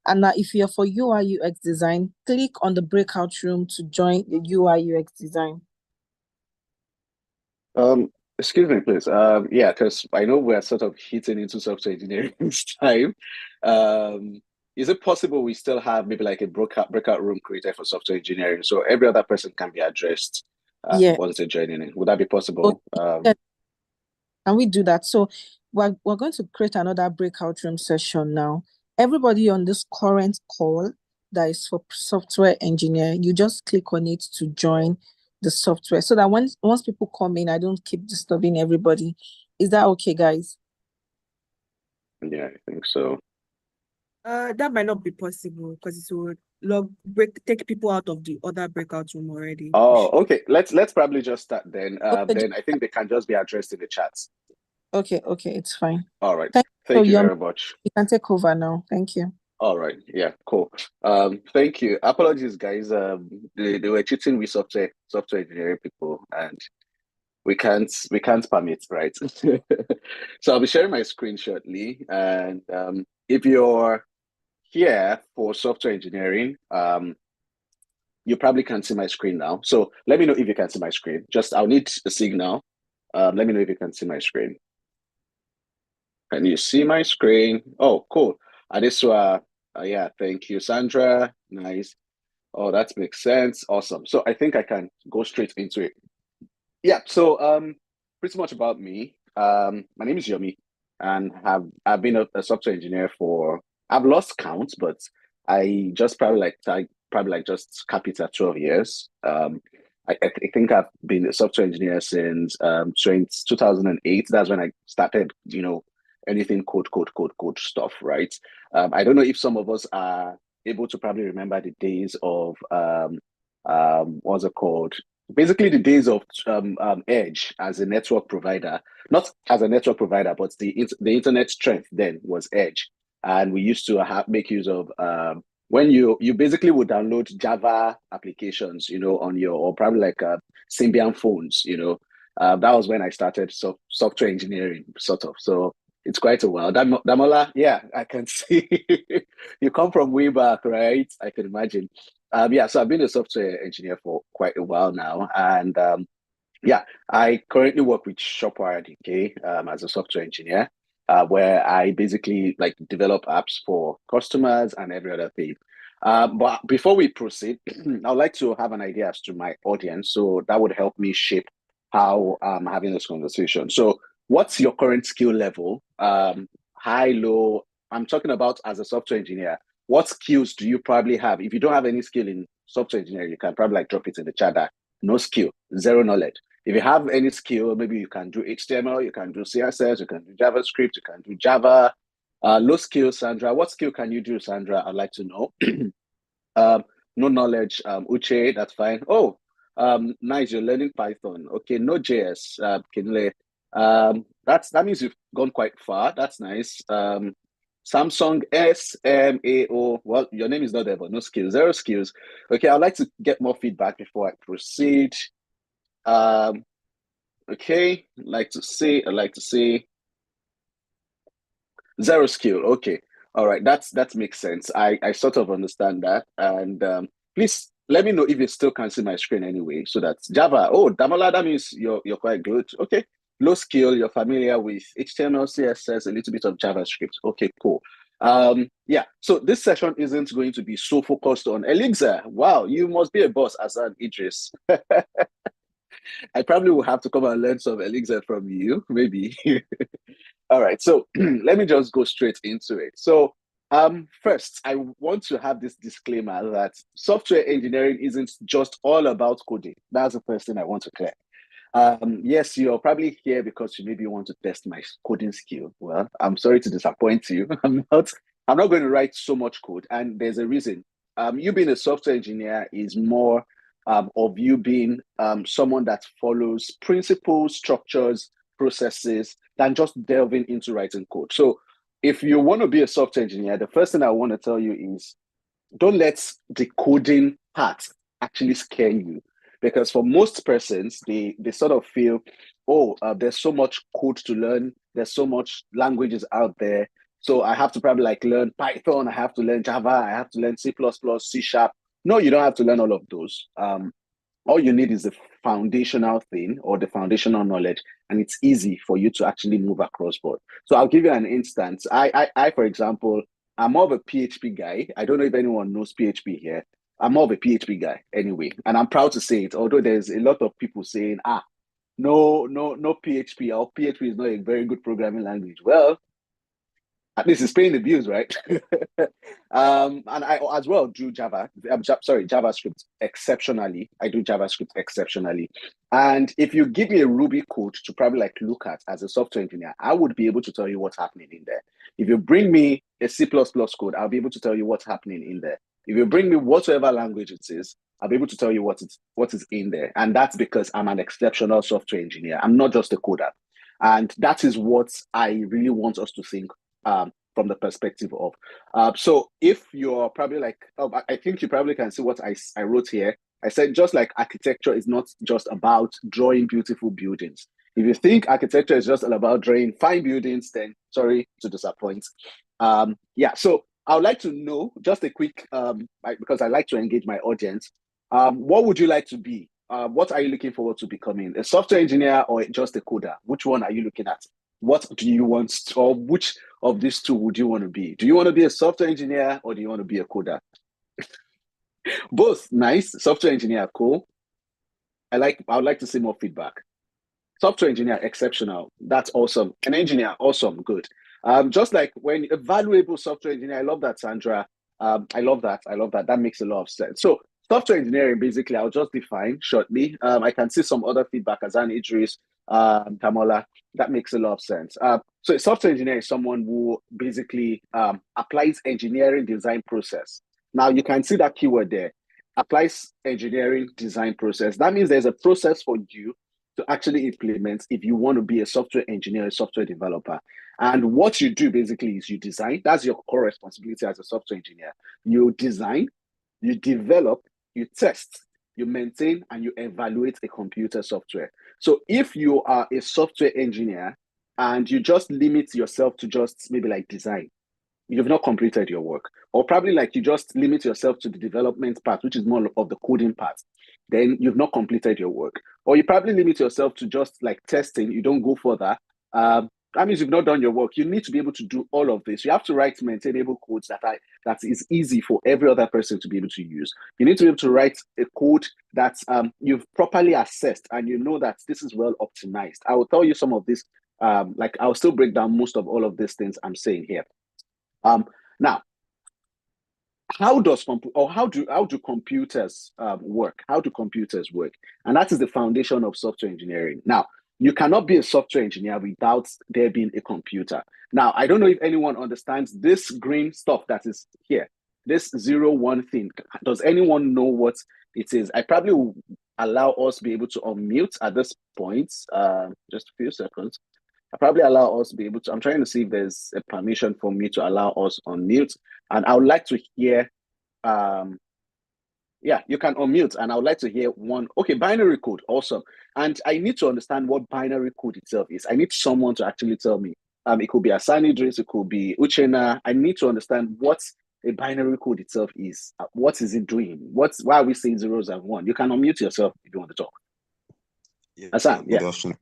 And now, if you're for UI UX design, click on the breakout room to join the UI UX design. Excuse me, please. Yeah, because I know we're sort of hitting into software engineering this time. Is it possible we still have maybe like a breakout room created for software engineering so every other person can be addressed Yeah. once they're joining in? Would that be possible? Yeah. Can we do that? So we're going to create another breakout room session now. Everybody on this current call that is for software engineer, you just click on it to join the software so that once people come in, I don't keep disturbing everybody. Is that okay, guys? Yeah, I think so. That might not be possible because it will take people out of the other breakout room already. Oh, okay. Let's probably just start then. Okay. Then I think they can just be addressed in the chats. Okay, it's fine. All right. Thank you very much. You can take over now. Thank you. All right. Yeah, cool. Thank you. Apologies, guys. They were cheating with software engineering people, and we can't permit, right? So I'll be sharing my screen shortly. And if you're here for software engineering, you probably can't see my screen now. So let me know if you can see my screen. I'll need a signal. Let me know if you can see my screen. Can you see my screen? Oh, cool. Adeswa, yeah, thank you, Sandra. Nice. Oh, that makes sense. Awesome. So I think I can go straight into it. Yeah. So pretty much about me. My name is Yomi, and I've been a software engineer I've lost count, but I probably just cap it at 12 years. I think I've been a software engineer since 2008. That's when I started, anything code stuff, right? I don't know if some of us are able to probably remember the days of what's it called? Basically, the days of Edge as a network provider, not as a network provider, but the internet strength then was Edge, and we used to make use of when you basically would download Java applications, on your or probably like Symbian phones, that was when I started software engineering, sort of. So it's quite a while. Damola, yeah, I can see you come from way back, right? I can imagine. Yeah, so I've been a software engineer for quite a while now, and yeah, I currently work with Shopwire DK as a software engineer, where I basically like develop apps for customers and every other thing. But before we proceed, I'd like to have an idea as to my audience, so that would help me shape how I'm having this conversation. So what's your current skill level? High, low. I'm talking about as a software engineer. What skills do you probably have? If you don't have any skill in software engineering, you can probably like drop it in the chat that no skill, zero knowledge. If you have any skill, maybe you can do HTML, you can do CSS, you can do JavaScript, you can do Java. Low skill, Sandra. What skill can you do, Sandra? I'd like to know. No knowledge, Uche, that's fine. Oh, nice, you're learning Python. Okay, Node.js, Kinle. That means you've gone quite far. That's nice. Samsung SMAO. Well, your name is not there, but no skills, zero skills. Okay, I'd like to get more feedback before I proceed. Okay, I'd like to say zero skill. Okay, all right, that makes sense. I sort of understand that, and please let me know if you still can see my screen anyway. So that's Java. Oh, Damola, that means you're quite good. Okay, low skill. You're familiar with HTML, CSS, a little bit of JavaScript. Okay, cool. Yeah. So this session isn't going to be so focused on Elixir. Wow, you must be a boss, Hassan Idris. I probably will have to come and learn some Elixir from you, maybe. All right, so let me just go straight into it. So, first, I want to have this disclaimer that software engineering isn't just all about coding. That's the first thing I want to clear. Yes, you're probably here because you maybe want to test my coding skill. Well, I'm sorry to disappoint you. I'm not going to write so much code, and there's a reason. You being a software engineer is more of you being someone that follows principles, structures, processes than just delving into writing code. So if you want to be a software engineer, the first thing I want to tell you is don't let the coding part actually scare you. Because for most persons, they sort of feel, oh, there's so much code to learn. There's so much languages out there. So I have to probably like learn Python. I have to learn Java. I have to learn C++, C Sharp. No, you don't have to learn all of those. All you need is the foundational thing or the foundational knowledge, and it's easy for you to actually move across board. So I'll give you an instance. I for example, I'm more of a PHP guy. I don't know if anyone knows PHP here. I'm more of a PHP guy anyway, and I'm proud to say it. Although there's a lot of people saying, no PHP, or PHP is not a very good programming language. Well, at least it's paying the bills, right? And I as well do JavaScript exceptionally. I do JavaScript exceptionally. And if you give me a Ruby code to probably like look at as a software engineer, I would be able to tell you what's happening in there. If you bring me a C++ code, I'll be able to tell you what's happening in there. If you bring me whatever language it is, I'll be able to tell you what is in there. And that's because I'm an exceptional software engineer. I'm not just a coder. And that is what I really want us to think from the perspective of. So if you're probably like, I think you probably can see what I wrote here. I said just like architecture is not just about drawing beautiful buildings. If you think architecture is just all about drawing fine buildings, then sorry to disappoint. Yeah, so I would like to know just a quick, because I like to engage my audience. What would you like to be? What are you looking forward to becoming? A software engineer or just a coder? Which one are you looking at? What do you want, or which of these two would you want to be? Do you want to be a software engineer or do you want to be a coder? Both, nice. Software engineer, cool. I would like to see more feedback. Software engineer, exceptional. That's awesome. An engineer, awesome, good. Just like when a valuable software engineer, I love that, Sandra. I love that. That makes a lot of sense. So software engineering, basically, I'll just define shortly. I can see some other feedback, Azan Idris, Tamola. That makes a lot of sense. So a software engineer is someone who basically applies engineering design process. Now you can see that keyword there, applies engineering design process. That means there's a process for you to actually implement if you want to be a software engineer, a software developer. And what you do basically is you design. That's your core responsibility as a software engineer. You design, you develop, you test, you maintain, and you evaluate a computer software. So if you are a software engineer and you just limit yourself to just maybe like design, you've not completed your work. Or probably like you just limit yourself to the development part, which is more of the coding part, then you've not completed your work. Or you probably limit yourself to just like testing, you don't go further. That means you've not done your work. You need to be able to do all of this. You have to write maintainable codes that is easy for every other person to be able to use. You need to be able to write a code that you've properly assessed and you know that this is well optimized. I will tell you some of these like I'll still break down most of all of these things I'm saying here. Now, how do computers work? How do computers work? And that is the foundation of software engineering. Now, you cannot be a software engineer without there being a computer. Now, I don't know if anyone understands this green stuff that is here, this 0, 1 thing. Does anyone know what it is? I probably will allow us to be able to unmute at this point. Just a few seconds. I probably allow us to be able to, I'm trying to see if there's a permission for me to allow us on mute. And I would like to hear, yeah, you can unmute, and I would like to hear one. Okay, binary code, awesome. And I need to understand what binary code itself is. I need someone to actually tell me. It could be Asani Idris, it could be Uchenna. I need to understand what a binary code itself is. What is it doing? Why are we saying zeros and one? You can unmute yourself if you want to talk. Yeah, Hassan, good yeah. afternoon.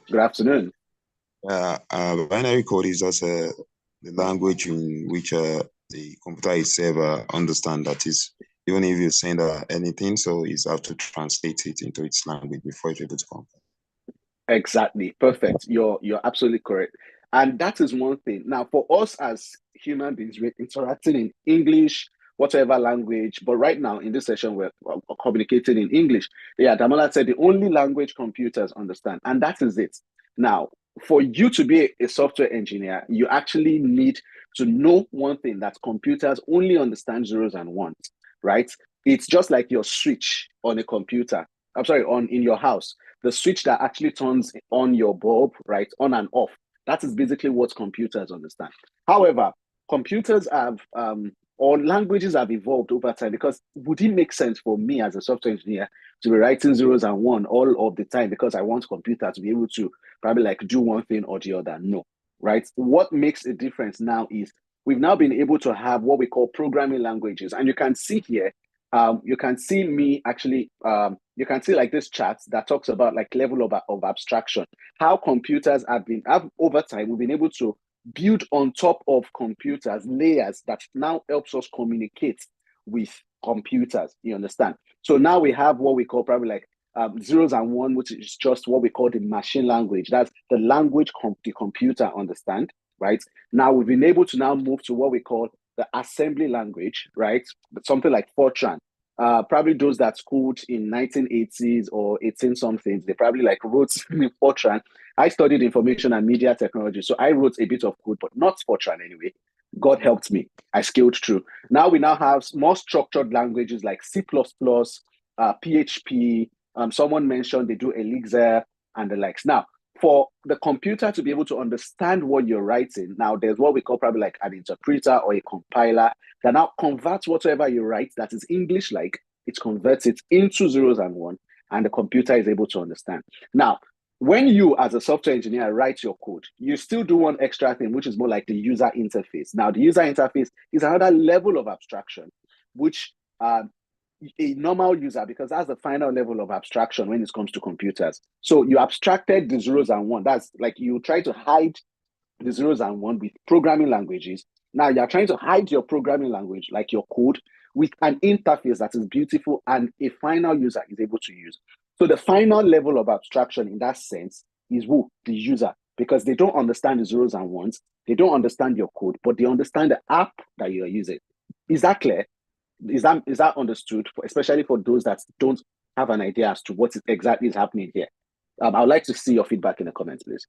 Good afternoon. Binary code is just the language in which the computer itself understand. That is, even if you send anything, so it's have to translate it into its language before it's able to come. Exactly. Perfect. You're absolutely correct. And that is one thing. Now, for us as human beings, we're interacting in English, whatever language. But right now in this session, we're communicating in English. Yeah, Damola said the only language computers understand, and that is it. Now, for you to be a software engineer, you actually need to know one thing, that computers only understand zeros and ones, right? It's just like your switch on a computer. I'm sorry, in your house, the switch that actually turns on your bulb, right, on and off. That is basically what computers understand. However, computers have or languages have evolved over time, because would it make sense for me as a software engineer to be writing zeros and one all of the time because I want computer to be able to probably like do one thing or the other? No, right? What makes a difference now is we've now been able to have what we call programming languages. And you can see here, you can see me actually, you can see like this chart that talks about like level of abstraction, how computers have over time, we've been able to build on top of computers layers that now helps us communicate with computers, you understand? So now we have what we call probably like zeros and one, which is just what we call the machine language. That's the language the computer understand, right? Now we've been able to now move to what we call the assembly language, right? Something like Fortran. Probably those that schooled in 1980s or 18 somethings, they probably like wrote in Fortran. I studied information and media technology, so I wrote a bit of code, but not Fortran anyway. God helped me. I scaled through. Now we now have more structured languages like C++, PHP. Someone mentioned they do Elixir and the likes. Now, for the computer to be able to understand what you're writing, now there's what we call probably like an interpreter or a compiler that now converts whatever you write that is English-like, it converts it into zeros and one, and the computer is able to understand. Now, when you as a software engineer write your code, you still do one extra thing, which is more like the user interface. Now, the user interface is another level of abstraction, which a normal user, because that's the final level of abstraction when it comes to computers. So you abstracted the zeros and one. That's like you try to hide the zeros and one with programming languages. Now you're trying to hide your programming language, like your code, with an interface that is beautiful and a final user is able to use. So the final level of abstraction in that sense is who? The user, because they don't understand the zeros and ones. They don't understand your code, but they understand the app that you are using. Is that clear? Is that understood, especially for those that don't have an idea as to what exactly is happening here? I would like to see your feedback in the comments, please.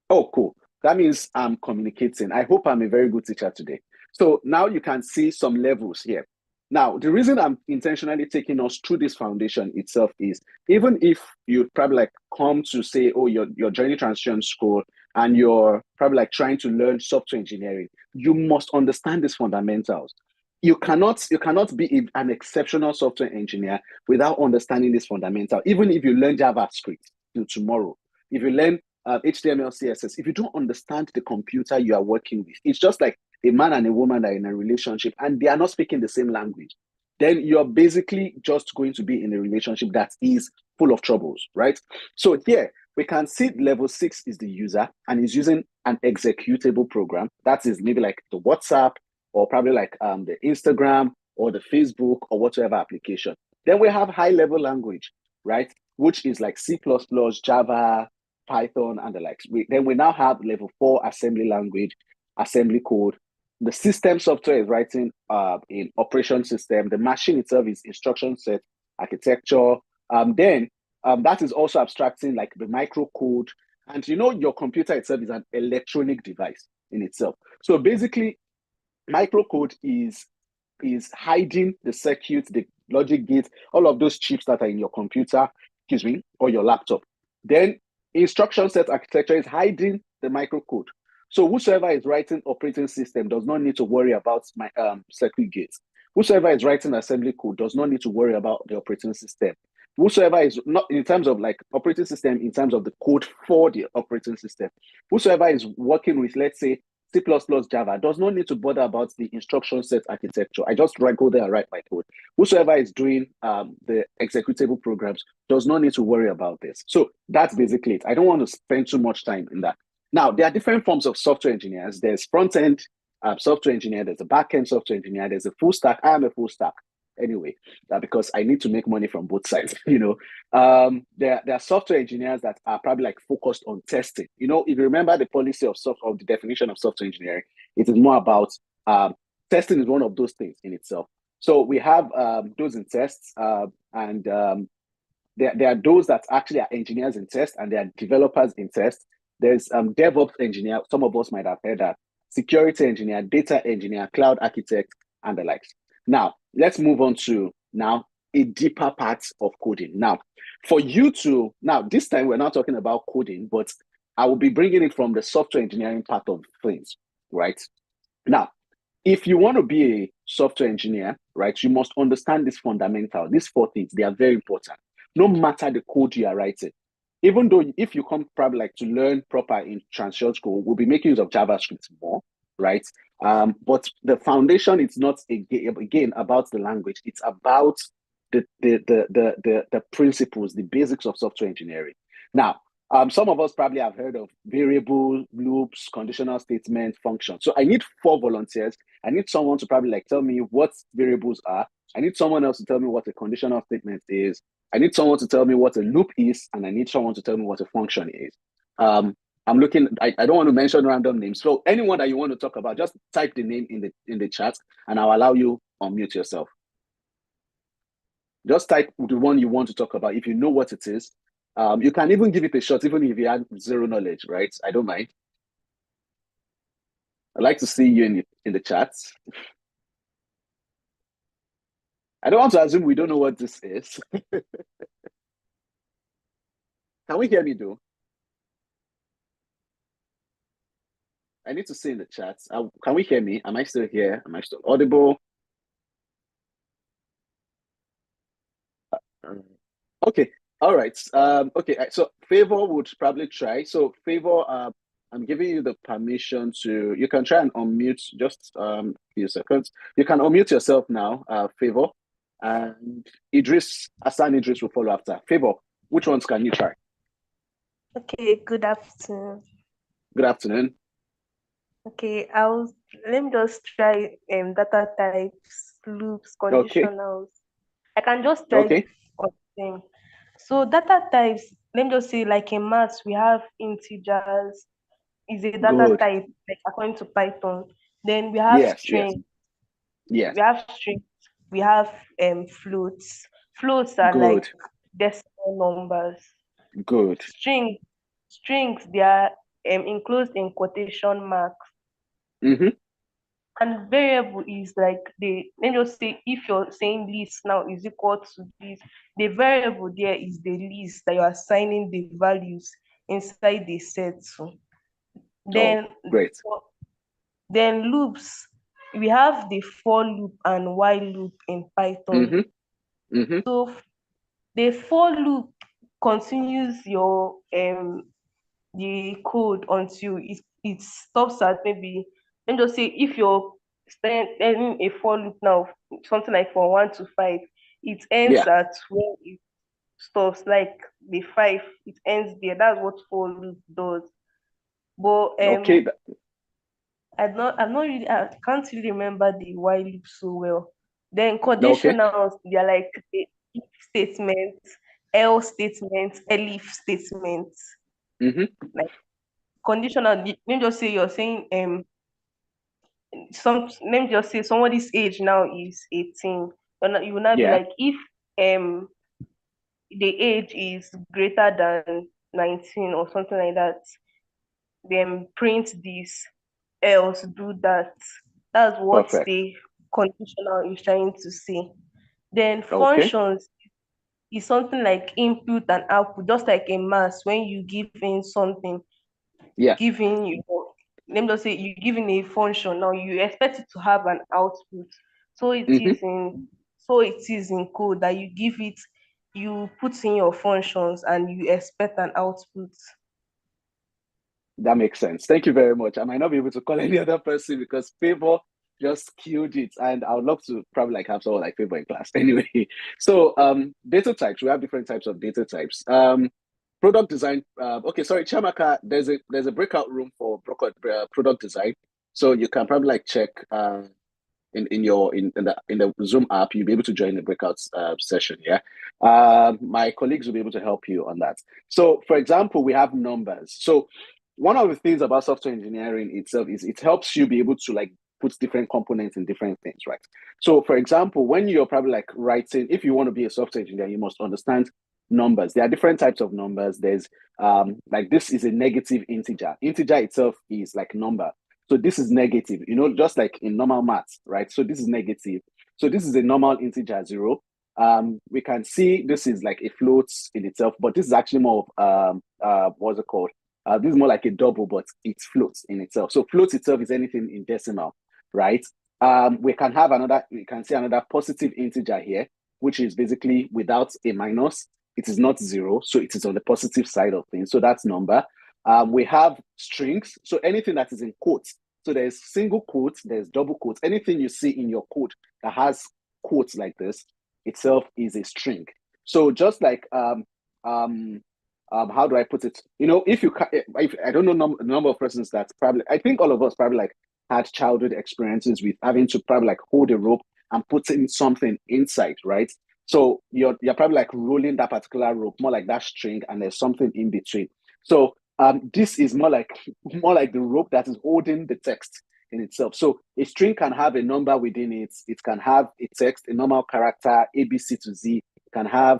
Oh, cool. That means I'm communicating. I hope I'm a very good teacher today. So now you can see some levels here. Now, the reason I'm intentionally taking us through this foundation itself is, even if you probably like come to say, oh, you're joining transition school and you're probably like trying to learn software engineering, you must understand these fundamentals. You cannot be an exceptional software engineer without understanding this fundamental. Even if you learn JavaScript till tomorrow, if you learn HTML, CSS, if you don't understand the computer you are working with, it's just like a man and a woman that are in a relationship and they are not speaking the same language. Then you're basically just going to be in a relationship that is full of troubles, right? So here we can see level 6 is the user and is using an executable program. That is maybe like the WhatsApp or probably like the Instagram or the Facebook or whatever application. Then we have high level language, right? which is like C++, Java, Python, and the likes. Then we now have level 4 assembly language, assembly code. The system software is writing in operation system. The machine itself is instruction set, architecture. Then that is also abstracting like the microcode. And your computer itself is an electronic device in itself. So basically, microcode is hiding the circuit, the logic gate, all of those chips that are in your computer, or your laptop. Then instruction set architecture is hiding the microcode. So whosoever is writing operating system does not need to worry about my circuit gates. Whosoever is writing assembly code does not need to worry about the operating system. Whosoever is not in terms of like operating system, in terms of the code for the operating system. Whosoever is working with, let's say, C++, Java does not need to bother about the instruction set architecture. I just go there and write my code. Whosoever is doing the executable programs does not need to worry about this. So that's basically it. I don't want to spend too much time in that. Now, there are different forms of software engineers. There's front-end software engineer, there's a back-end software engineer, there's a full stack. I am a full stack anyway, because I need to make money from both sides. There are software engineers that are probably like focused on testing. If you remember the policy of the definition of software engineering, it is more about testing is one of those things in itself. So we have those in tests, and there are those that actually are engineers in test, and there are developers in test. There's DevOps engineer, some of us might have heard that, security engineer, data engineer, cloud architect, and the likes. Now, let's move on to now a deeper part of coding. Now, this time we're not talking about coding, but I will be bringing it from the software engineering part of things, right? Now, if you want to be a software engineer, right, you must understand this fundamental, these 4 things. They are very important, no matter the code you are writing. Even though if you come probably like to learn proper in Transshore School, we'll be making use of JavaScript more, right? But the foundation is not again about the language. It's about the principles, the basics of software engineering. Now, some of us probably have heard of variable, loops, conditional statement, functions. So I need 4 volunteers. I need someone to probably like tell me what variables are. I need someone else to tell me what a conditional statement is. I need someone to tell me what a loop is, and I need someone to tell me what a function is. I'm looking, I don't want to mention random names. So anyone that you want to talk about, just type the name in the chat and I'll allow you unmute yourself. Just type the one you want to talk about if you know what it is. You can even give it a shot, even if you have zero knowledge, right? I don't mind. I'd like to see you in the chat. I don't want to assume we don't know what this is. Can we hear me though? I need to see in the chat. Can we hear me? Am I still here? Am I still audible? Okay. All right. Okay. So Favor would probably try. So Favor, I'm giving you the permission to. You can try and unmute. Just a few seconds. You can unmute yourself now, Favor, and Hassan Idris will follow after. Favor, which ones can you try? Okay. Good afternoon. Good afternoon. Okay, let me just try data types, loops, conditionals. I can just try them. So data types, let me just say like in maths, we have integers, is a data type, like according to Python. Then we have strings. Yes. We have strings. We have floats. Floats are like decimal numbers. Good. Strings, they are enclosed in quotation marks. Mm-hmm. And variable is like let me just say if you're saying list now is equal to this, the variable there is the list that you're assigning the values inside the set to. Then great. Then loops, we have the for loop and while loop in Python. Mm-hmm. Mm-hmm. So the for loop continues your the code until it stops at maybe, let me just say if you're starting a for loop now, something like from 1 to 5, it ends at when it stops, like the 5, it ends there. That's what for loop does. But I can't really remember the while loop so well. Then conditionals, they're like the if statements, else statements, elif statements, Mm-hmm. like conditional. Let me just say you're saying let me just say somebody's age now is 18. You will not be Yeah, like, if um the age is greater than 19 or something like that, then print this, else do that. That's what perfect. the conditional is trying to say. Then Okay. functions is something like input and output, just like a mass. When you give in something, Yeah, giving you, let me just say you giving a function, now you expect it to have an output. So it mm-hmm. is in so it is in code that you give it, you put in your functions and you expect an output. That makes sense. Thank you very much. I might not be able to call any other person because Favor just killed it, and I would love to probably like have someone like Favor in class. Anyway, so data types. We have different types of data types. Product design. Okay, sorry, Chamaka. There's a breakout room for product design, so you can probably like check in the Zoom app. You'll be able to join the breakout session. Yeah, my colleagues will be able to help you on that. So, for example, we have numbers. So, one of the things about software engineering itself is it helps you be able to like put different components in different things, right? So, for example, when you're probably like writing, if you want to be a software engineer, you must understand numbers. There are different types of numbers. There's like this is a negative integer. Integer itself is like number. So this is negative, just like in normal maths, right? So this is negative. So this is a normal integer 0. We can see this is like a float in itself, but this is actually more of what's it called? This is more like a double, but it floats in itself. So float itself is anything in decimal, right? We can see another positive integer here, which is basically without a minus. It is not 0, so it is on the positive side of things. So that's number. We have strings. So anything that is in quotes. So there's single quotes, there's double quotes. Anything you see in your code that has quotes like this itself is a string. So just like how do I put it? If I don't know the number of persons that probably, I think all of us probably like had childhood experiences with having to probably like hold a rope and put in something inside, right? So you're probably like rolling that particular rope, more like that string, and there's something in between. So this is more like the rope that is holding the text in itself. So a string can have a number within it. It can have a text, a normal character, A, B, C to Z. It can have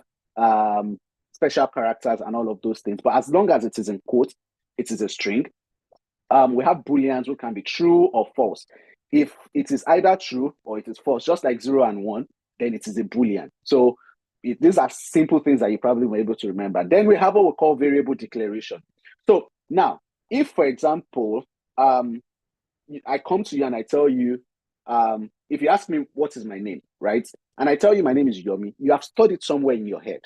special characters and all of those things. But as long as it is in quote, it is a string. We have booleans which can be true or false. If it is either true or it is false, just like 0 and 1, then it is a boolean. So these are simple things that you probably were able to remember. Then we have what we call variable declaration. So now, if, for example, I come to you and I tell you, if you ask me what is my name, right? And I tell you my name is Yomi, you have stored it somewhere in your head,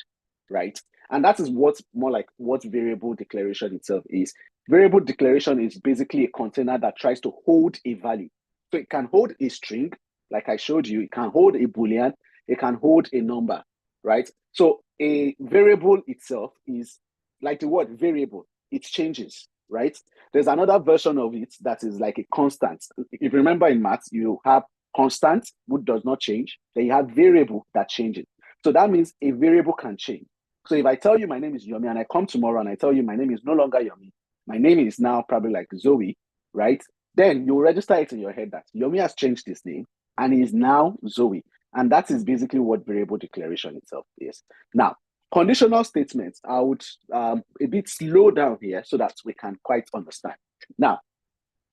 right? And that is what's more like what variable declaration itself is. Variable declaration is basically a container that tries to hold a value. So it can hold a string, like I showed you, it can hold a boolean, it can hold a number, right? So a variable itself is like the word variable, it changes, right? There's another version of it that is like a constant. If you remember in maths, you have constant, which does not change. Then you have variable that changes. So that means a variable can change. So if I tell you my name is Yomi and I come tomorrow and I tell you my name is no longer Yomi, my name is now probably like Zoe, right? Then you register it in your head that Yomi has changed his name and he is now Zoe. And that is basically what variable declaration itself is. Now, conditional statements, I would a bit slow down here so that we can quite understand. Now,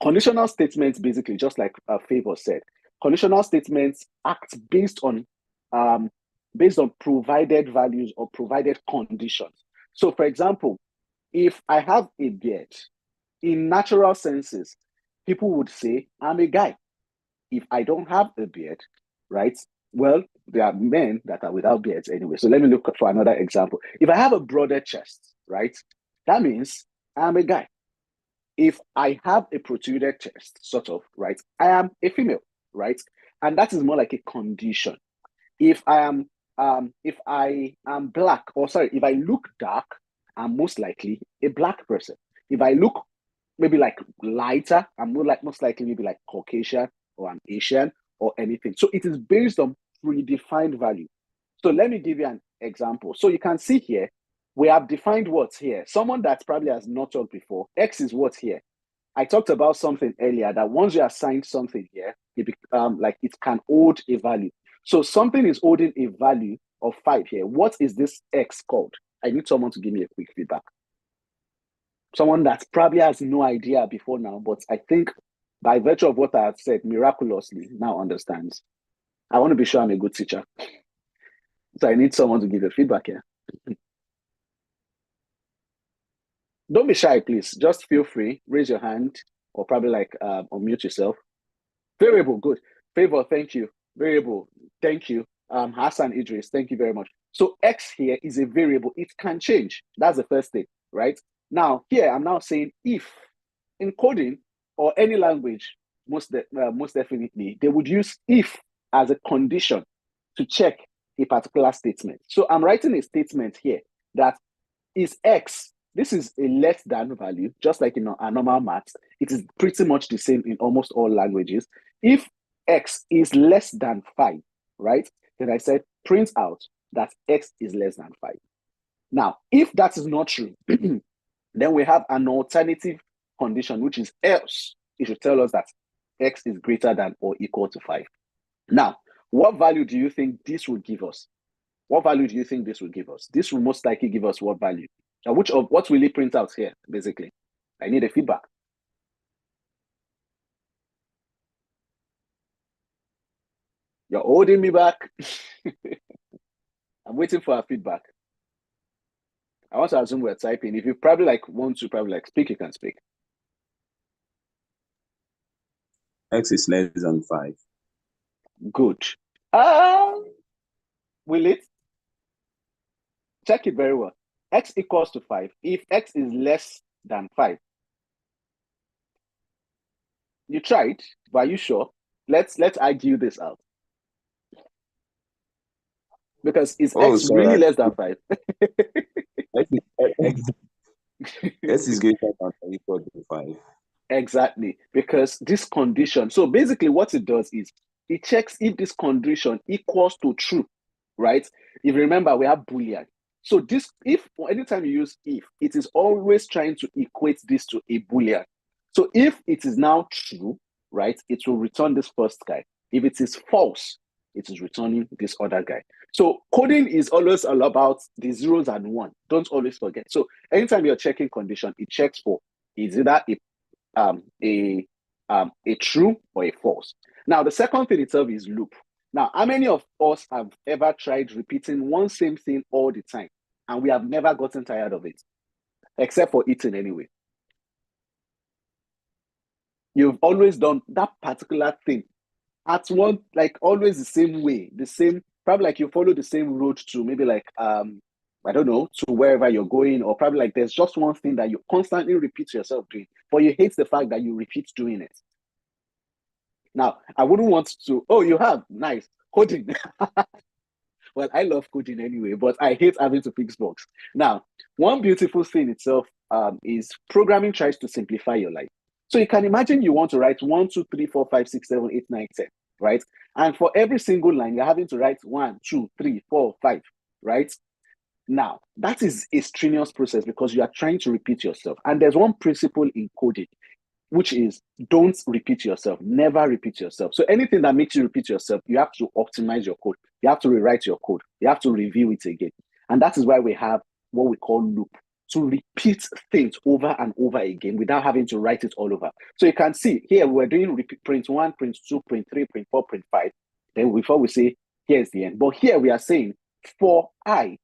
conditional statements basically, just like Favor said, conditional statements act based on provided values or provided conditions. So, for example, if I have a beard, in natural senses, people would say I'm a guy. If I don't have a beard, right? Well, there are men that are without beards anyway. So let me look for another example. If I have a broader chest, right? That means I'm a guy. If I have a protruded chest, sort of, right? I am a female, right? And that is more like a condition. If I am black, or sorry, if I look dark, I'm most likely a black person. If I look maybe like lighter, I'm most likely maybe like Caucasian or I'm Asian or anything. So it is based on predefined value. So let me give you an example. So you can see here, we have defined what's here. Someone that probably has not talked before, X is what's here. I talked about something earlier that once you assign something here, like it can hold a value. So something is holding a value of 5 here. What is this X called? I need someone to give me a quick feedback. Someone that probably has no idea before now, but I think by virtue of what I have said, miraculously now understands. I want to be sure I'm a good teacher. So I need someone to give a feedback here. Don't be shy, please. Just feel free. Raise your hand or probably like unmute yourself. Variable, good. Favor, thank you. Variable, thank you. Hassan Idris, thank you very much. So X here is a variable. It can change. That's the first thing, right? Now, here I'm now saying if in coding or any language, most definitely, they would use if as a condition to check a particular statement. So I'm writing a statement here that is X. This is a less than value, just like in our normal maths. It is pretty much the same in almost all languages. If X is less than 5, right? Then I said print out that X is less than 5. Now, if that is not true, then we have an alternative condition, which is else. It should tell us that X is greater than or equal to 5. Now, what value do you think this will give us? What value do you think this will give us? This will most likely give us what value? Now, what will it print out here, basically? I need a feedback. You're holding me back. I'm waiting for a feedback. I want to assume we're typing. If you probably like want to probably like speak, you can speak. X is less than 5. Good. Will it? Check it very well. X equals to 5. If X is less than 5. You tried, but are you sure? Let's argue this out. Because is X really less than 5? X is greater than or equal to 5. Exactly, because this condition, so basically what it does is it checks if this condition equals to true, right? If you remember, we have Boolean. So this, if anytime you use if, it is always trying to equate this to a Boolean. So if it is now true, right, it will return this first guy. If it is false, it is returning this other guy. So coding is always all about the zeros and one. Don't always forget. So anytime you're checking condition, it checks for is either a true or a false. Now, the second thing itself is loop. Now, how many of us have ever tried repeating one same thing all the time and we have never gotten tired of it, except for eating anyway? You've always done that particular thing at one, like always the same way, the same, probably like you follow the same road to maybe like, I don't know, to wherever you're going, or probably like there's just one thing that you constantly repeat yourself doing, but you hate the fact that you repeat doing it. Now, I wouldn't want to, oh, you have, nice, coding. Well, I love coding anyway, but I hate having to fix bugs. Now, one beautiful thing itself is programming tries to simplify your life. So you can imagine you want to write 1, 2, 3, 4, 5, 6, 7, 8, 9, 10, right? And for every single line, you're having to write 1, 2, 3, 4, 5, right? Now, that is a strenuous process because you are trying to repeat yourself. And there's one principle in coding, which is don't repeat yourself. Never repeat yourself. So anything that makes you repeat yourself, you have to optimize your code. You have to rewrite your code. You have to review it again. And that is why we have what we call loop, to repeat things over and over again without having to write it all over. So you can see here, we're doing print 1, print 2, print 3, print 4, print 5. Then before we say, here's the end. But here we are saying for I.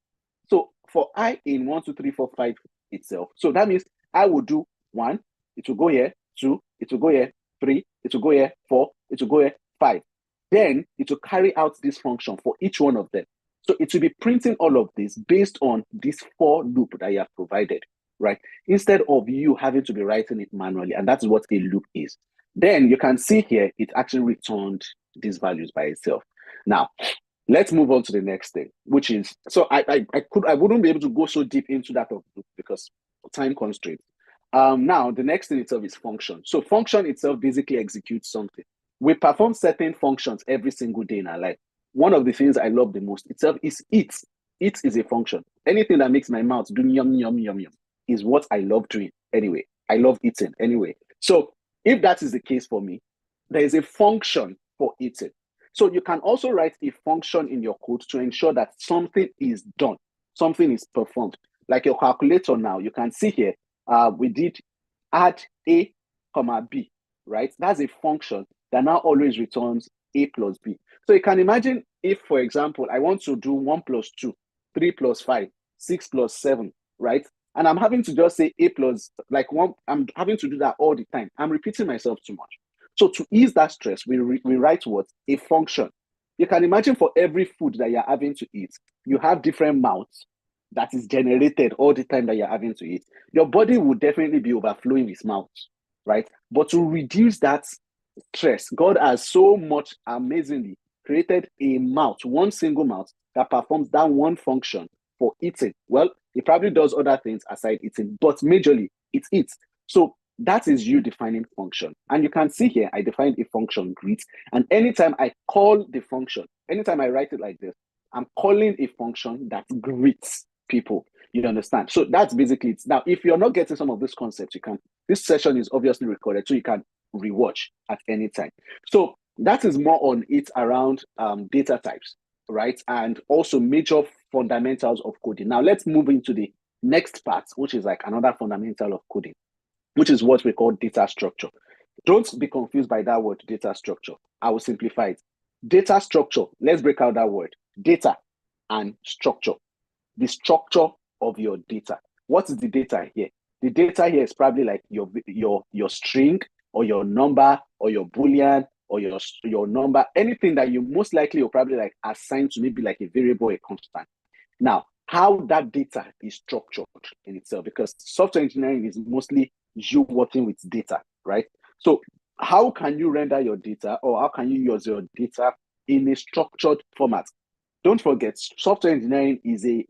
So for I in 1, 2, 3, 4, 5 itself. So that means I will do 1, it will go here, 2, it will go here, 3, it will go here, 4, it will go here, 5. Then it will carry out this function for each one of them. So it will be printing all of this based on this for loop that you have provided, right? Instead of you having to be writing it manually, and that's what a loop is. Then you can see here, it actually returned these values by itself. Now, let's move on to the next thing, which is, so I wouldn't be able to go so deep into that of loop because of time constraints. Now, the next thing itself is function. So function itself basically executes something. We perform certain functions every single day in our life. One of the things I love the most itself is it. eat is a function. Anything that makes my mouth do yum, yum, yum, yum is what I love doing anyway. I love eating anyway. So if that is the case for me, there is a function for eating. So you can also write a function in your code to ensure that something is done, something is performed. Like your calculator now, you can see here, we did add A, comma B, right? That's a function that now always returns A plus B. So you can imagine if, for example, I want to do 1 plus 2, 3 plus 5, 6 plus 7, right? And I'm having to just say A plus, like one, I'm having to do that all the time. I'm repeating myself too much. So to ease that stress, we write what? A function. You can imagine for every food that you're having to eat, you have different mouths that is generated all the time that you're having to eat. Your body will definitely be overflowing with mouths, right? But to reduce that stress, God has so much amazingly created a mouth, one single mouth that performs that one function for eating. Well, it probably does other things aside eating, but majorly it eats. So that is you defining function. And you can see here, I defined a function greet. And anytime I call the function, anytime I write it like this, I'm calling a function that greets people. You understand? So that's basically it. Now, if you're not getting some of these concepts, you can, this session is obviously recorded, so you can rewatch at any time. So that is more on it around data types, right? And also major fundamentals of coding. Now let's move into the next part, which is like another fundamental of coding, which is what we call data structure. Don't be confused by that word, data structure. I will simplify it. Data structure, let's break out that word. Data and structure. The structure of your data. What is the data here? The data here is probably like your string or your number or your boolean or your number, anything that you most likely will probably like assign to maybe like a variable or a constant. Now, how that data is structured in itself, because software engineering is mostly you working with data, right? So how can you render your data, or how can you use your data in a structured format? Don't forget, software engineering is a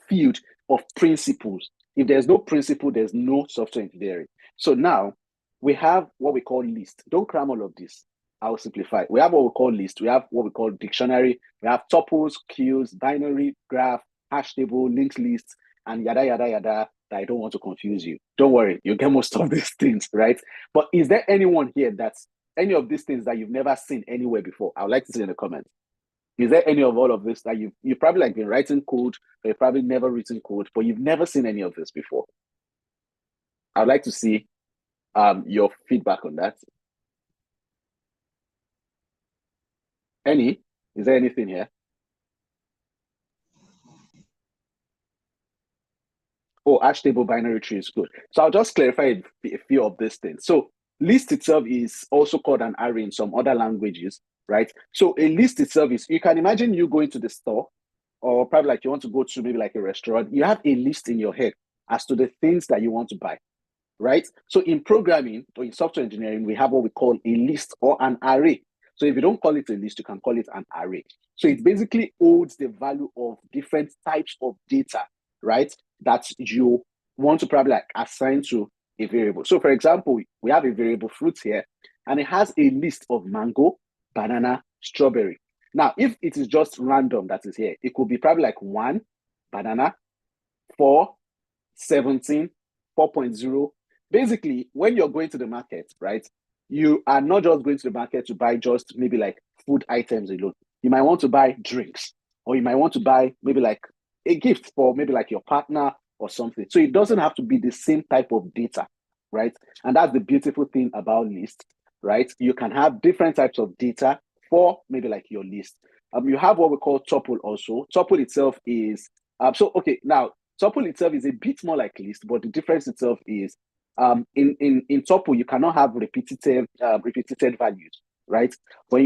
field of principles. If there's no principle, there's no software engineering. So now we have what we call list. Don't cram all of this. I'll simplify. We have what we call list. We have what we call dictionary. We have tuples, queues, binary, graph, hash table, linked lists, and yada yada yada. That I don't want to confuse you. Don't worry, you get most of these things, right? But is there anyone here that's any of these things that you've never seen anywhere before? I would like to see in the comments. Is there any of all of this that you've probably like been writing code, or you've probably never written code, but you've never seen any of this before? I'd like to see your feedback on that. Any? Is there anything here? Oh, hash table binary tree is good. So I'll just clarify a few of these things. So list itself is also called an array in some other languages, right? So a list itself is, you can imagine you going to the store, or probably like you want to go to maybe like a restaurant, you have a list in your head as to the things that you want to buy, right? So in programming or in software engineering, we have what we call a list or an array. So if you don't call it a list, you can call it an array. So it basically holds the value of different types of data, right? That you want to probably like assign to a variable. So for example, we have a variable fruit here, and it has a list of mango, banana, strawberry. Now, if it is just random that is here, it could be probably like 1, banana, 4, 17, 4.0. Basically, when you're going to the market, right, you are not just going to the market to buy just maybe like food items alone. You might want to buy drinks, or you might want to buy maybe like a gift for maybe like your partner or something. So it doesn't have to be the same type of data, right? And that's the beautiful thing about lists, right? You can have different types of data for maybe like your list. You have what we call tuple also. Tuple itself is, so okay, now tuple itself is a bit more like list, but the difference itself is in tuple, you cannot have repeated values, right? But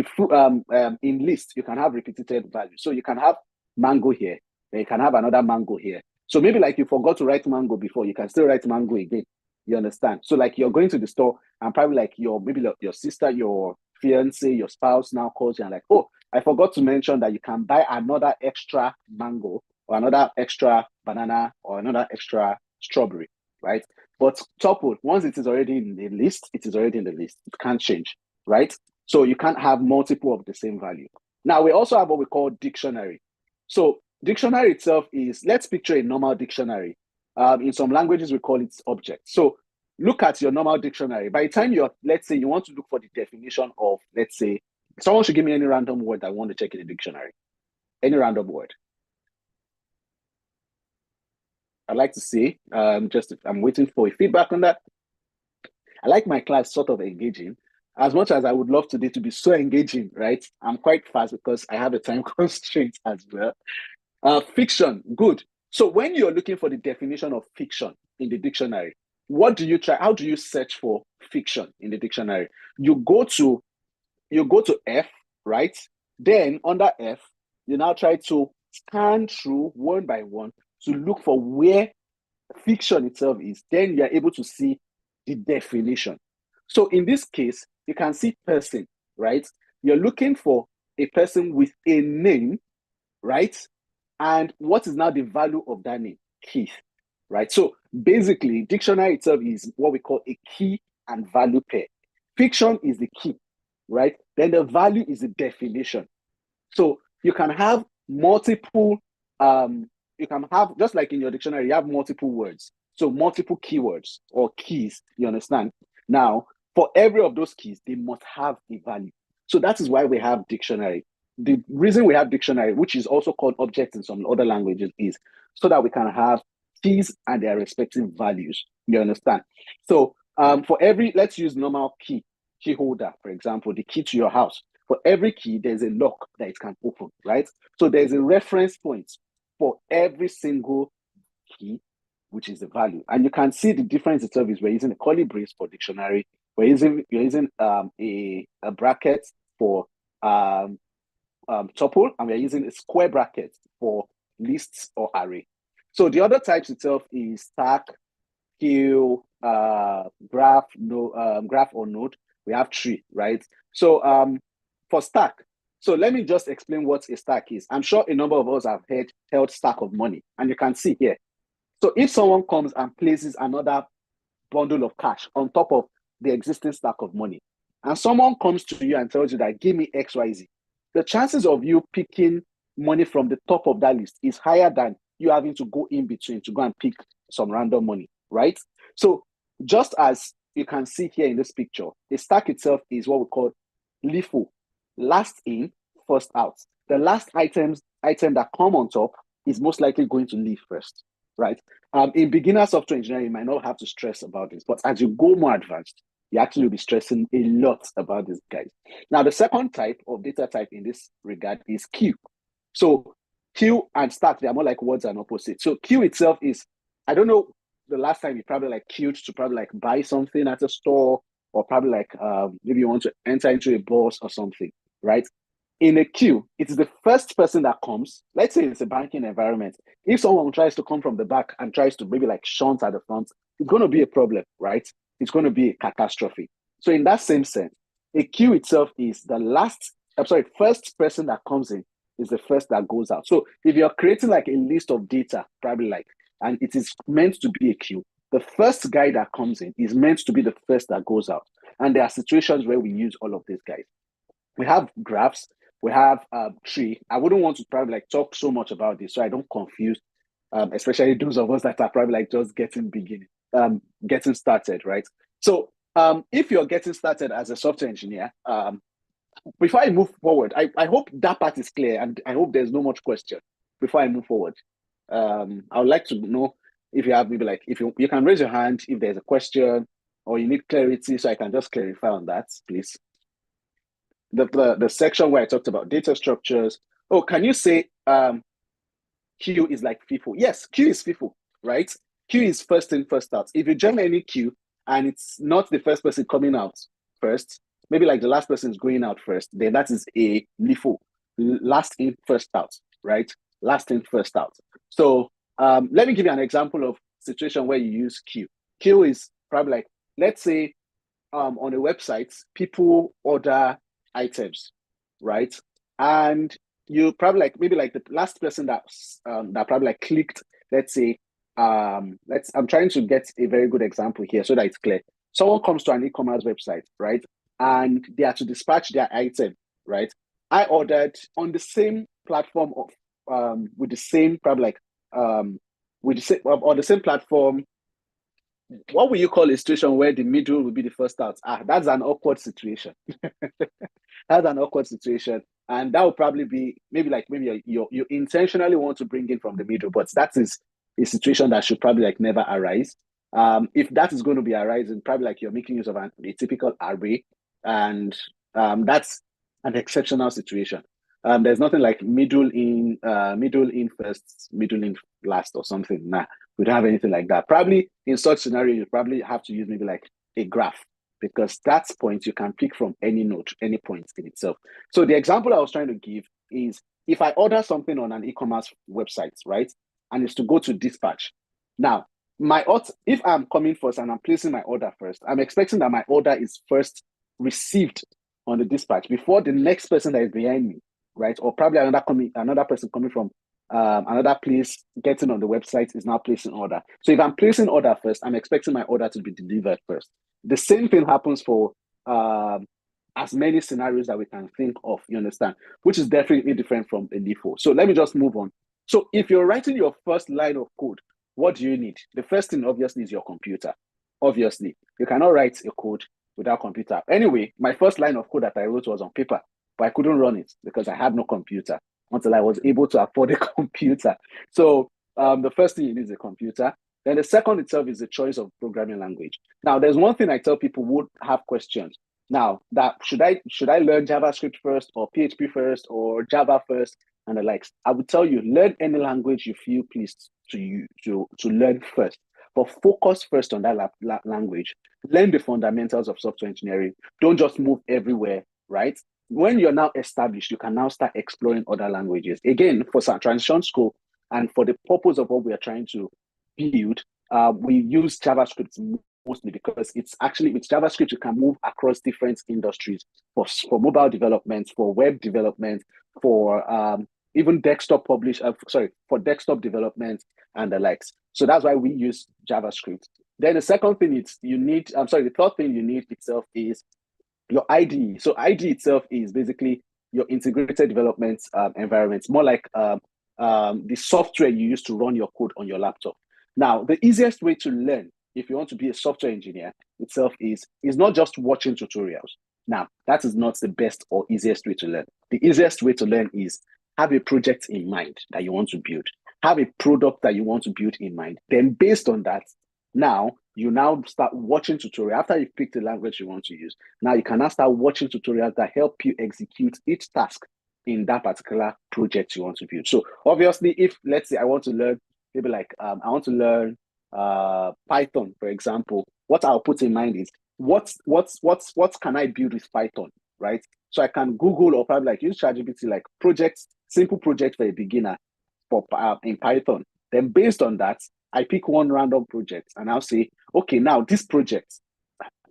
in list, you can have repeated values. So you can have mango here, then you can have another mango here. So maybe like you forgot to write mango before, you can still write mango again. You understand? So like you're going to the store, and probably like maybe your sister, your fiance, your spouse now calls you and like, oh, I forgot to mention that you can buy another extra mango, or another extra banana, or another extra strawberry, right? But tuple, once it is already in the list, it is already in the list. It can't change, right? So you can't have multiple of the same value. Now we also have what we call dictionary. So dictionary itself is, let's picture a normal dictionary. In some languages, we call it object. So look at your normal dictionary. By the time let's say you want to look for the definition of, let's say, someone should give me any random word I want to check in the dictionary. Any random word. I'd like to see, I'm waiting for a feedback on that. I like my class sort of engaging. As much as I would love today to be so engaging, right? I'm quite fast because I have a time constraint as well. Fiction, good. So when you're looking for the definition of fiction in the dictionary, how do you search for fiction in the dictionary? You go to F, right? Then under F, you now try to scan through one by one to look for where fiction itself is. Then you're able to see the definition. So in this case, you can see person, right? You're looking for a person with a name, right? And what is now the value of that name? Keith, right? So basically, dictionary itself is what we call a key and value pair. Fiction is the key, right? Then the value is the definition. So you can have multiple, just like in your dictionary, you have multiple words. So multiple keywords or keys, you understand? Now, for every of those keys, they must have a value. So that is why we have dictionary. The reason we have dictionary, which is also called object in some other languages, is so that we can have keys and their respective values. You understand? So for every, let's use normal key holder, for example, the key to your house. For every key, there's a lock that it can open, right? So there's a reference point for every single key, which is the value. And you can see the difference itself is we're using a curly brace for dictionary. We're using a bracket for tuple, and we're using a square bracket for lists or array. So the other types itself is stack, queue, graph or node. We have tree, right? So for stack, so let me just explain what a stack is. I'm sure a number of us have held stack of money, and you can see here. So if someone comes and places another bundle of cash on top of the existing stack of money, and someone comes to you and tells you that give me XYZ, the chances of you picking money from the top of that list is higher than you having to go in between to go and pick some random money, right? So just as you can see here in this picture, the stack itself is what we call LIFO, last in, first out. The last item that come on top is most likely going to leave first, right? In beginner software engineering, you might not have to stress about this, but as you go more advanced, you actually will be stressing a lot about this, guys. Now, the second type of data type in this regard is queue. So queue and stack, they are more like words and opposite. So queue itself is, I don't know the last time you probably like queued to probably like buy something at a store, or probably like maybe you want to enter into a bus or something, right? In a queue, it's the first person that comes. Let's say it's a banking environment. If someone tries to come from the back and tries to maybe like shunt at the front, it's going to be a problem, right? It's going to be a catastrophe. So in that same sense, a queue itself is first person that comes in is the first that goes out. So if you're creating like a list of data, probably like, and it is meant to be a queue, the first guy that comes in is meant to be the first that goes out. And there are situations where we use all of these guys. We have graphs, we have tree. I wouldn't want to probably like talk so much about this so I don't confuse, especially those of us that are probably like just getting started, right? So if you're getting started as a software engineer, before I move forward, I hope that part is clear, and I hope there's no much question before I move forward. I would like to know if you have maybe like, if you can raise your hand if there's a question or you need clarity, so I can just clarify on that, please. The section where I talked about data structures. Oh, can you say queue is like FIFO? Yes, queue is FIFO, right? Queue is first in, first out. If you join any queue and it's not the first person coming out first, maybe like the last person is going out first, then that is a LIFO, last in, first out, right? Last in, first out. So let me give you an example of situation where you use queue. Queue is probably like, let's say on a website, people order items, right? And you probably like, maybe like the last person that probably like clicked, let's say, I'm trying to get a very good example here so that it's clear. Someone comes to an e-commerce website, right? And they are to dispatch their item, right? I ordered on the same platform of with the same probably like with the same on the same platform. What will you call a situation where the middle will be the first out? That's an awkward situation. That's an awkward situation. And that will probably be maybe you intentionally want to bring in from the middle, but that is a situation that should probably like never arise. If that is going to be arising, probably like you're making use of a typical array, and that's an exceptional situation. There's nothing like middle in first, middle in last, or something. Nah, we don't have anything like that. Probably in such scenario, you probably have to use maybe like a graph, because that's point you can pick from any node, any point in itself. So the example I was trying to give is if I order something on an e-commerce website, right, and it's to go to dispatch. Now, if I'm coming first and I'm placing my order first, I'm expecting that my order is first received on the dispatch before the next person that is behind me, right? Or probably another person coming from another place getting on the website is now placing order. So if I'm placing order first, I'm expecting my order to be delivered first. The same thing happens for as many scenarios that we can think of, you understand, which is definitely different from the default. So let me just move on. So if you're writing your first line of code, what do you need? The first thing obviously is your computer. Obviously, you cannot write a code without computer. Anyway, my first line of code that I wrote was on paper, but I couldn't run it because I had no computer until I was able to afford a computer. So the first thing you need is a computer. Then the second itself is the choice of programming language. Now, there's one thing I tell people would have questions. Now, that should I learn JavaScript first, or PHP first, or Java first, and the likes? I would tell you, learn any language you feel pleased to learn first, but focus first on that language. Learn the fundamentals of software engineering. Don't just move everywhere, right? When you're now established, you can now start exploring other languages. Again, for some transition school and for the purpose of what we are trying to build, we use JavaScript mostly because it's actually with JavaScript you can move across different industries for mobile development, for web development, for even for desktop development and the likes. So that's why we use JavaScript. Then the second thing the third thing you need itself is your IDE. So IDE itself is basically your integrated development environment, more like the software you use to run your code on your laptop. Now, the easiest way to learn if you want to be a software engineer itself is not just watching tutorials. Now, that is not the best or easiest way to learn. The easiest way to learn is have a project in mind that you want to build. Have a product that you want to build in mind. Then based on that, you now start watching tutorials. After you've picked the language you want to use, now you can now start watching tutorials that help you execute each task in that particular project you want to build. So obviously, if let's say I want to learn, maybe like I want to learn Python, for example, what I'll put in mind is what can I build with Python, right? So I can Google or probably like use ChatGPT, like simple project for a beginner for in Python. Then based on that, I pick one random project and I'll say, okay, now this project,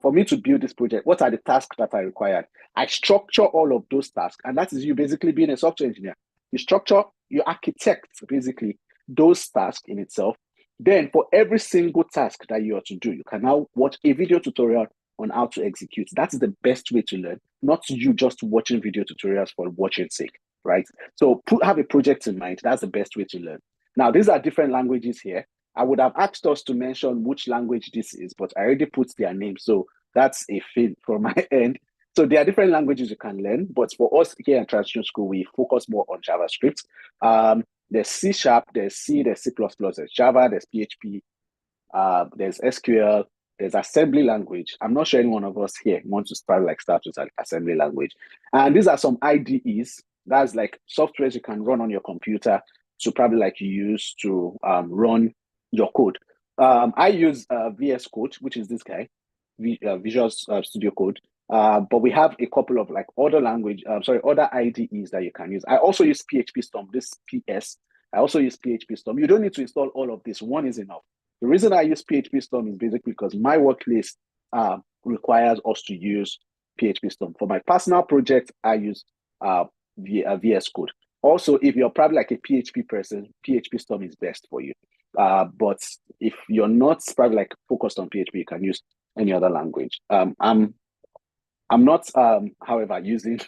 for me to build this project, what are the tasks that I required? I structure all of those tasks, and that is you basically being a software engineer. You architect basically those tasks in itself. Then for every single task that you are to do, you can now watch a video tutorial on how to execute. That's the best way to learn, not you just watching video tutorials for watching sake, right? So have a project in mind. That's the best way to learn. Now, these are different languages here. I would have asked us to mention which language this is, but I already put their name. So that's a fail from my end. So there are different languages you can learn, but for us here at Transition School, we focus more on JavaScript. There's C#, there's C, there's C++, there's Java, there's PHP, there's SQL, there's assembly language. I'm not sure any one of us here wants to start with an assembly language. And these are some IDEs. That's like softwares you can run on your computer to probably like use to run your code. I use VS Code, which is this guy, Visual Studio Code. But we have a couple of like other IDEs that you can use. I also use PHP Storm, I also use PHP Storm. You don't need to install all of this. One is enough. The reason I use PHP Storm is basically because my workplace requires us to use PHP Storm. For my personal project, I use VS Code. Also, if you're probably like a PHP person, PHP Storm is best for you. But if you're not probably like focused on PHP, you can use any other language. I'm not, however, using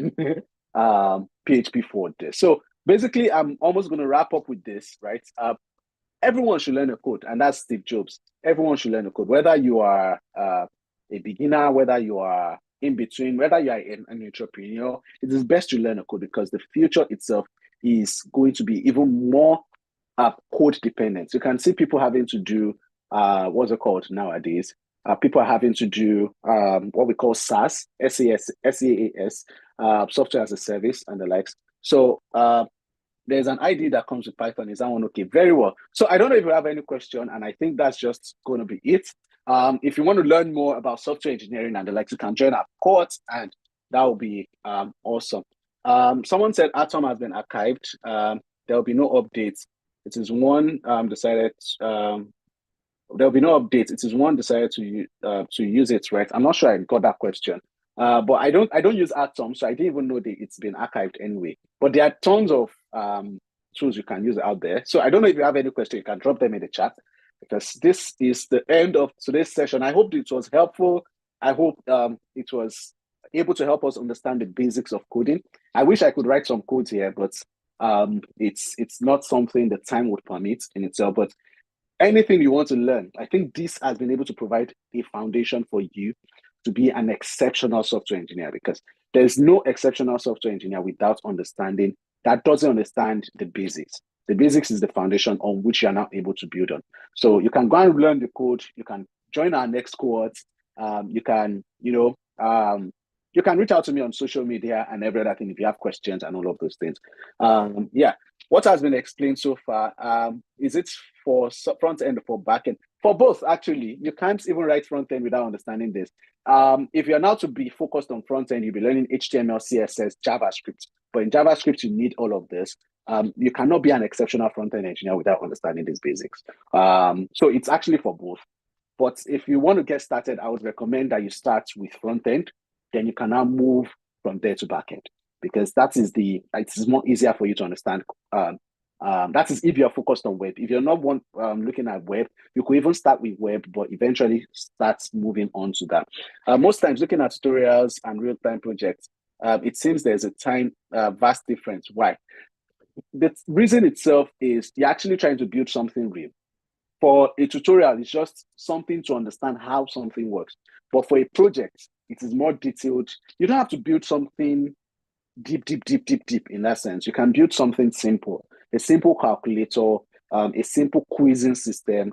PHP for this. So basically, I'm almost going to wrap up with this, right? Everyone should learn a code, and that's Steve Jobs. Everyone should learn a code, whether you are a beginner, whether you are in between, whether you are an entrepreneur. It is best to learn a code because the future itself is going to be even more code dependent. You can see people having to do what's it called nowadays? People are having to do what we call SaaS, SaaS, software as a service, and the likes. So there's an ID that comes with Python. Is that one okay? Very well. So I don't know if you have any question, and I think that's just going to be it. If you want to learn more about software engineering and the likes, you can join our course, and that will be awesome. Someone said Atom has been archived. There will be no updates. It is one decided. There will be no updates. It is one decided to use it, right? I'm not sure I got that question. But I don't use Atom, so I didn't even know that it's been archived anyway. But there are tons of tools you can use out there. So I don't know if you have any question, you can drop them in the chat, because this is the end of today's session. I hope it was helpful. I hope it was able to help us understand the basics of coding. I wish I could write some codes here, but it's not something the time would permit in itself. But anything you want to learn, I think this has been able to provide a foundation for you to be an exceptional software engineer, because there's no exceptional software engineer without understanding, that doesn't understand the basics. The basics is the foundation on which you're now able to build on. So you can go and learn the code. You can join our next cohort. You can reach out to me on social media and every other thing if you have questions and all of those things. Yeah. What has been explained so far, is it for front end or for back end? For both, actually. You can't even write front end without understanding this. If you're now to be focused on front end, you'll be learning HTML, CSS, JavaScript. But in JavaScript, you need all of this. You cannot be an exceptional front end engineer without understanding these basics. So it's actually for both. But if you want to get started, I would recommend that you start with front end, then you can now move from there to back end, because it is more easier for you to understand. That is if you're focused on web. If you're not looking at web, you could even start with web, but eventually start moving on to that. Most times, looking at tutorials and real-time projects, it seems there's a vast difference. Why? The reason itself is you're actually trying to build something real. For a tutorial, it's just something to understand how something works. But for a project, it is more detailed. You don't have to build something deep in that sense. You can build something simple, a simple calculator, a simple quizzing system.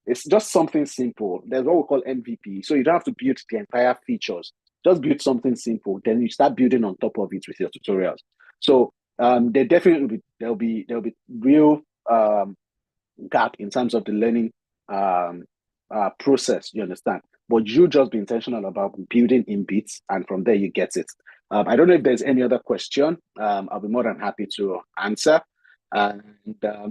It's just something simple. There's what we call MVP. So you don't have to build the entire features. Just build something simple. Then you start building on top of it with your tutorials. So there definitely there'll be real gap in terms of the learning process. You understand? But you just be intentional about building in bits, and from there you get it. I don't know if there's any other question. I'll be more than happy to answer. And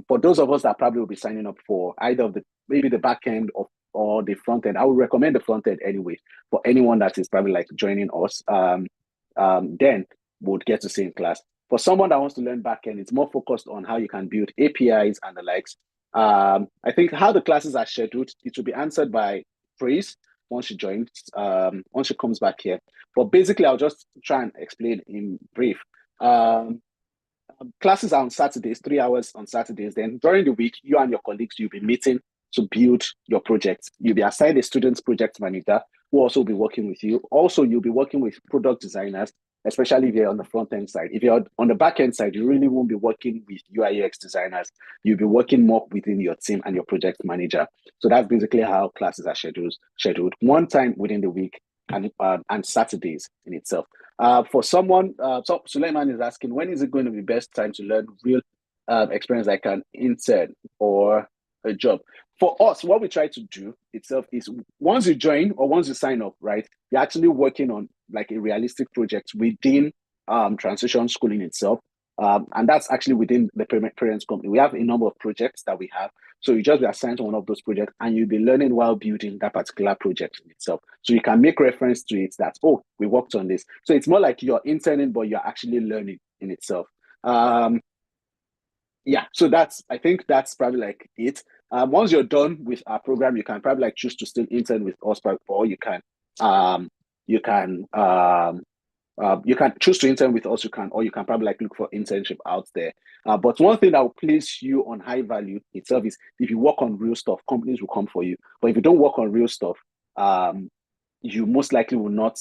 for those of us that probably will be signing up for either maybe the back end or the front end, I would recommend the front end anyway for anyone that is probably like joining us. Then would get to see in class. For someone that wants to learn back end, it's more focused on how you can build APIs and the likes. I think how the classes are scheduled, it will be answered by Praise once she joins, once she comes back here. But basically, I'll just try and explain in brief. Classes are on Saturdays, 3 hours on Saturdays. Then during the week, you and your colleagues, you'll be meeting to build your project. You'll be assigned a student's project manager who will also be working with you. Also, you'll be working with product designers, especially if you're on the front end side. If you're on the back end side, you really won't be working with UI UX designers. You'll be working more within your team and your project manager. So that's basically how classes are scheduled one time within the week, and Saturdays in itself. For someone, so Suleiman is asking, when is it going to be best time to learn real experience like an intern or a job? For us, what we try to do itself is once you join or once you sign up, right, you're actually working on like a realistic project within transition schooling itself. And that's actually within the parents company. We have a number of projects that we have. So you just be assigned to one of those projects and you'll be learning while building that particular project in itself. So you can make reference to it that, oh, we worked on this. So it's more like you're interning, but you're actually learning in itself. Yeah, so I think that's probably like it. Once you're done with our program, you can probably like choose to still intern with us, or you can You can choose to intern with us, or you can probably like look for internship out there. But one thing that will place you on high value itself is if you work on real stuff, companies will come for you. But if you don't work on real stuff, you most likely will not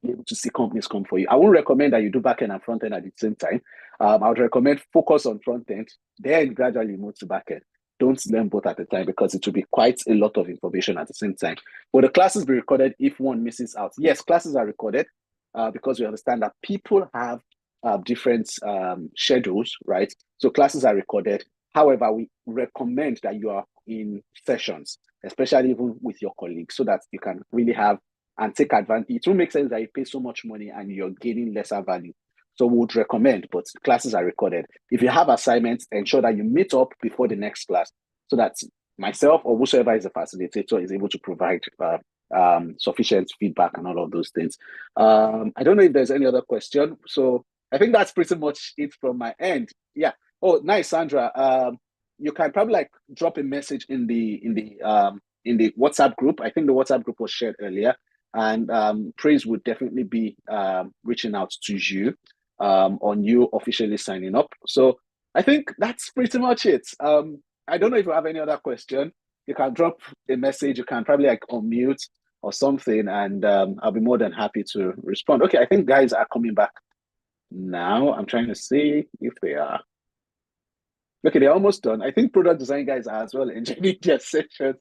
be able to see companies come for you. I won't recommend that you do back end and front end at the same time. I would recommend focus on front end, then gradually move to back end. Don't learn both at a time because it will be quite a lot of information at the same time. Will the classes be recorded if one misses out? Yes, classes are recorded because we understand that people have different schedules, right? So classes are recorded. However, we recommend that you are in sessions, especially even with your colleagues, so that you can really have and take advantage. It won't make sense that you pay so much money and you're gaining lesser value. So we would recommend, but classes are recorded. If you have assignments, ensure that you meet up before the next class so that myself or whoever is a facilitator is able to provide sufficient feedback and all of those things. I don't know if there's any other question. So I think that's pretty much it from my end. Yeah. Oh, nice, Sandra. You can probably like drop a message in the WhatsApp group. I think the WhatsApp group was shared earlier, and Praise would definitely be reaching out to you on you officially signing up. So I think that's pretty much it. I don't know if you have any other question. You can drop a message. You can probably like unmute or something, and I'll be more than happy to respond. Okay, I think guys are coming back now. I'm trying to see if they are. Okay, they're almost done. I think product design guys are as well enjoying their session.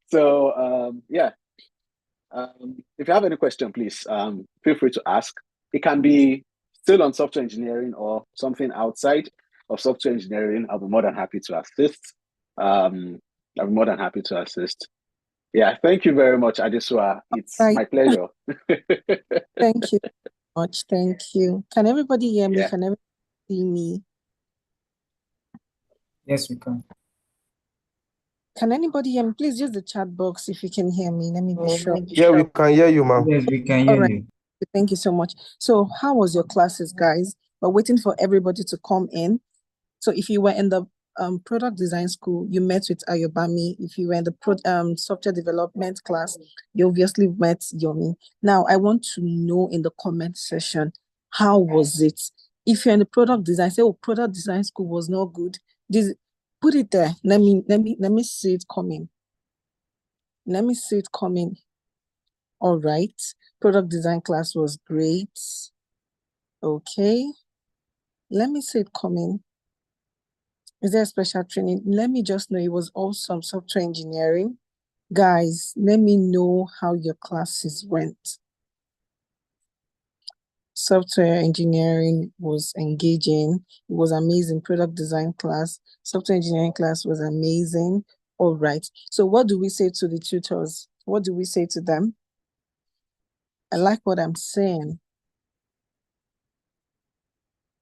So yeah, if you have any question, please feel free to ask. It can be still on software engineering or something outside of software engineering. I'll be more than happy to assist. I'll be more than happy to assist. Yeah, thank you very much, Adesua. It's my pleasure. Thank you much. Thank you. Can everybody hear me? Yeah. Can everybody see me? Yes, we can. Can anybody hear me? Please use the chat box if you can hear me. Let me be sure. Yeah, we can hear you, ma'am. Yes, we can All hear right. you. Thank you so much. So how was your classes, guys? We're waiting for everybody to come in. So if you were in the product design school, you met with Ayobami. If you were in the software development class, you obviously met Yomi. Now, I want to know in the comment section, how was it? If you're in the product design, say, oh, product design school was not good. Put it there. Let me see it coming. Let me see it coming. All right. Product design class was great. Okay. Let me see it coming. Is there a special training? Let me just know it was awesome. Software engineering. Guys, let me know how your classes went. Software engineering was engaging. It was amazing. Product design class. Software engineering class was amazing. All right. So what do we say to the tutors? What do we say to them? I like what I'm saying.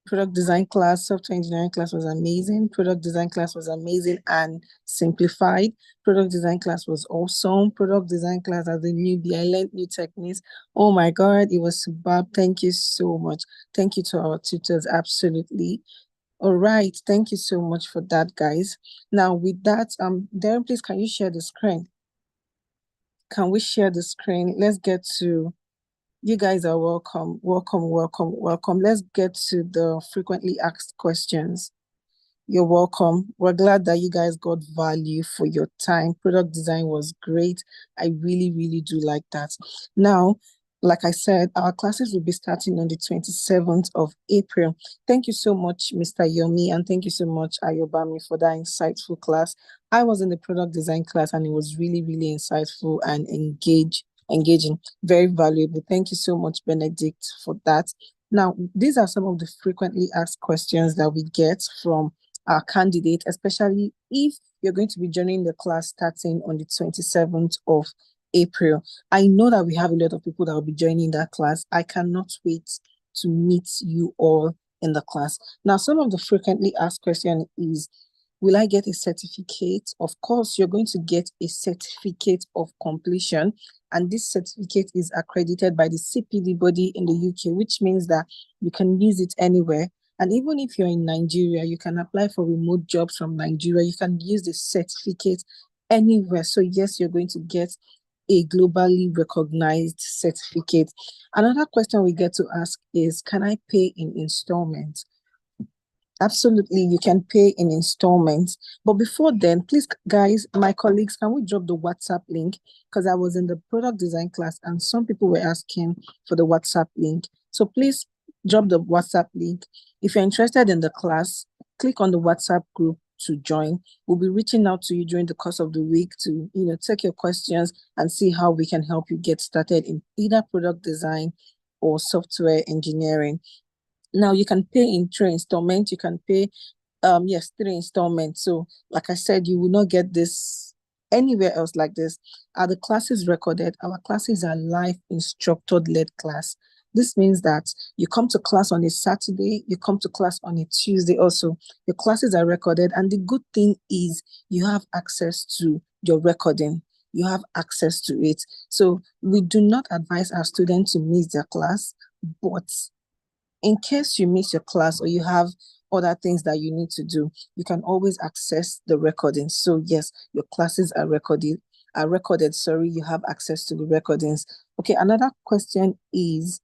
Product design class, software engineering class was amazing. Product design class was amazing and simplified. Product design class was awesome. Product design class as a newbie, I learned new techniques. Oh my God, it was superb. Thank you so much. Thank you to our tutors, absolutely. All right, thank you so much for that, guys. Now with that, Darren, please, can you share the screen? Can we share the screen? Let's get to... You guys are welcome, welcome, welcome, welcome. Let's get to the frequently asked questions. You're welcome. We're glad that you guys got value for your time. Product design was great. I really, really do like that. Now, like I said, our classes will be starting on the 27th of April. Thank you so much, Mr. Yomi, and thank you so much, Ayobami, for that insightful class. I was in the product design class and it was really, really insightful and engaging, very valuable. Thank you so much, Benedict, for that. Now, these are some of the frequently asked questions that we get from our candidate, especially if you're going to be joining the class starting on the 27th of April. I know that we have a lot of people that will be joining that class. I cannot wait to meet you all in the class. Now, some of the frequently asked questions is, will I get a certificate? Of course, you're going to get a certificate of completion, and this certificate is accredited by the CPD body in the UK, which means that you can use it anywhere. And even if you're in Nigeria, you can apply for remote jobs from Nigeria. You can use the certificate anywhere. So yes, you're going to get a globally recognized certificate. Another question we get to ask is, can I pay in installments? Absolutely, you can pay in installments. But before then, please, guys, my colleagues, can we drop the WhatsApp link? Because I was in the product design class and some people were asking for the WhatsApp link. So please drop the WhatsApp link. If you're interested in the class, click on the WhatsApp group to join. We'll be reaching out to you during the course of the week to, take your questions and see how we can help you get started in either product design or software engineering. Now you can pay in 3 installments. You can pay, 3 installments. So like I said, you will not get this anywhere else like this. Are the classes recorded? Our classes are live instructor-led class. This means that you come to class on a Saturday, you come to class on a Tuesday also. Your classes are recorded, and the good thing is you have access to your recording. You have access to it. So we do not advise our students to miss their class, but in case you miss your class or you have other things that you need to do, you can always access the recordings. So yes, your classes are recorded. You have access to the recordings. Okay, another question is,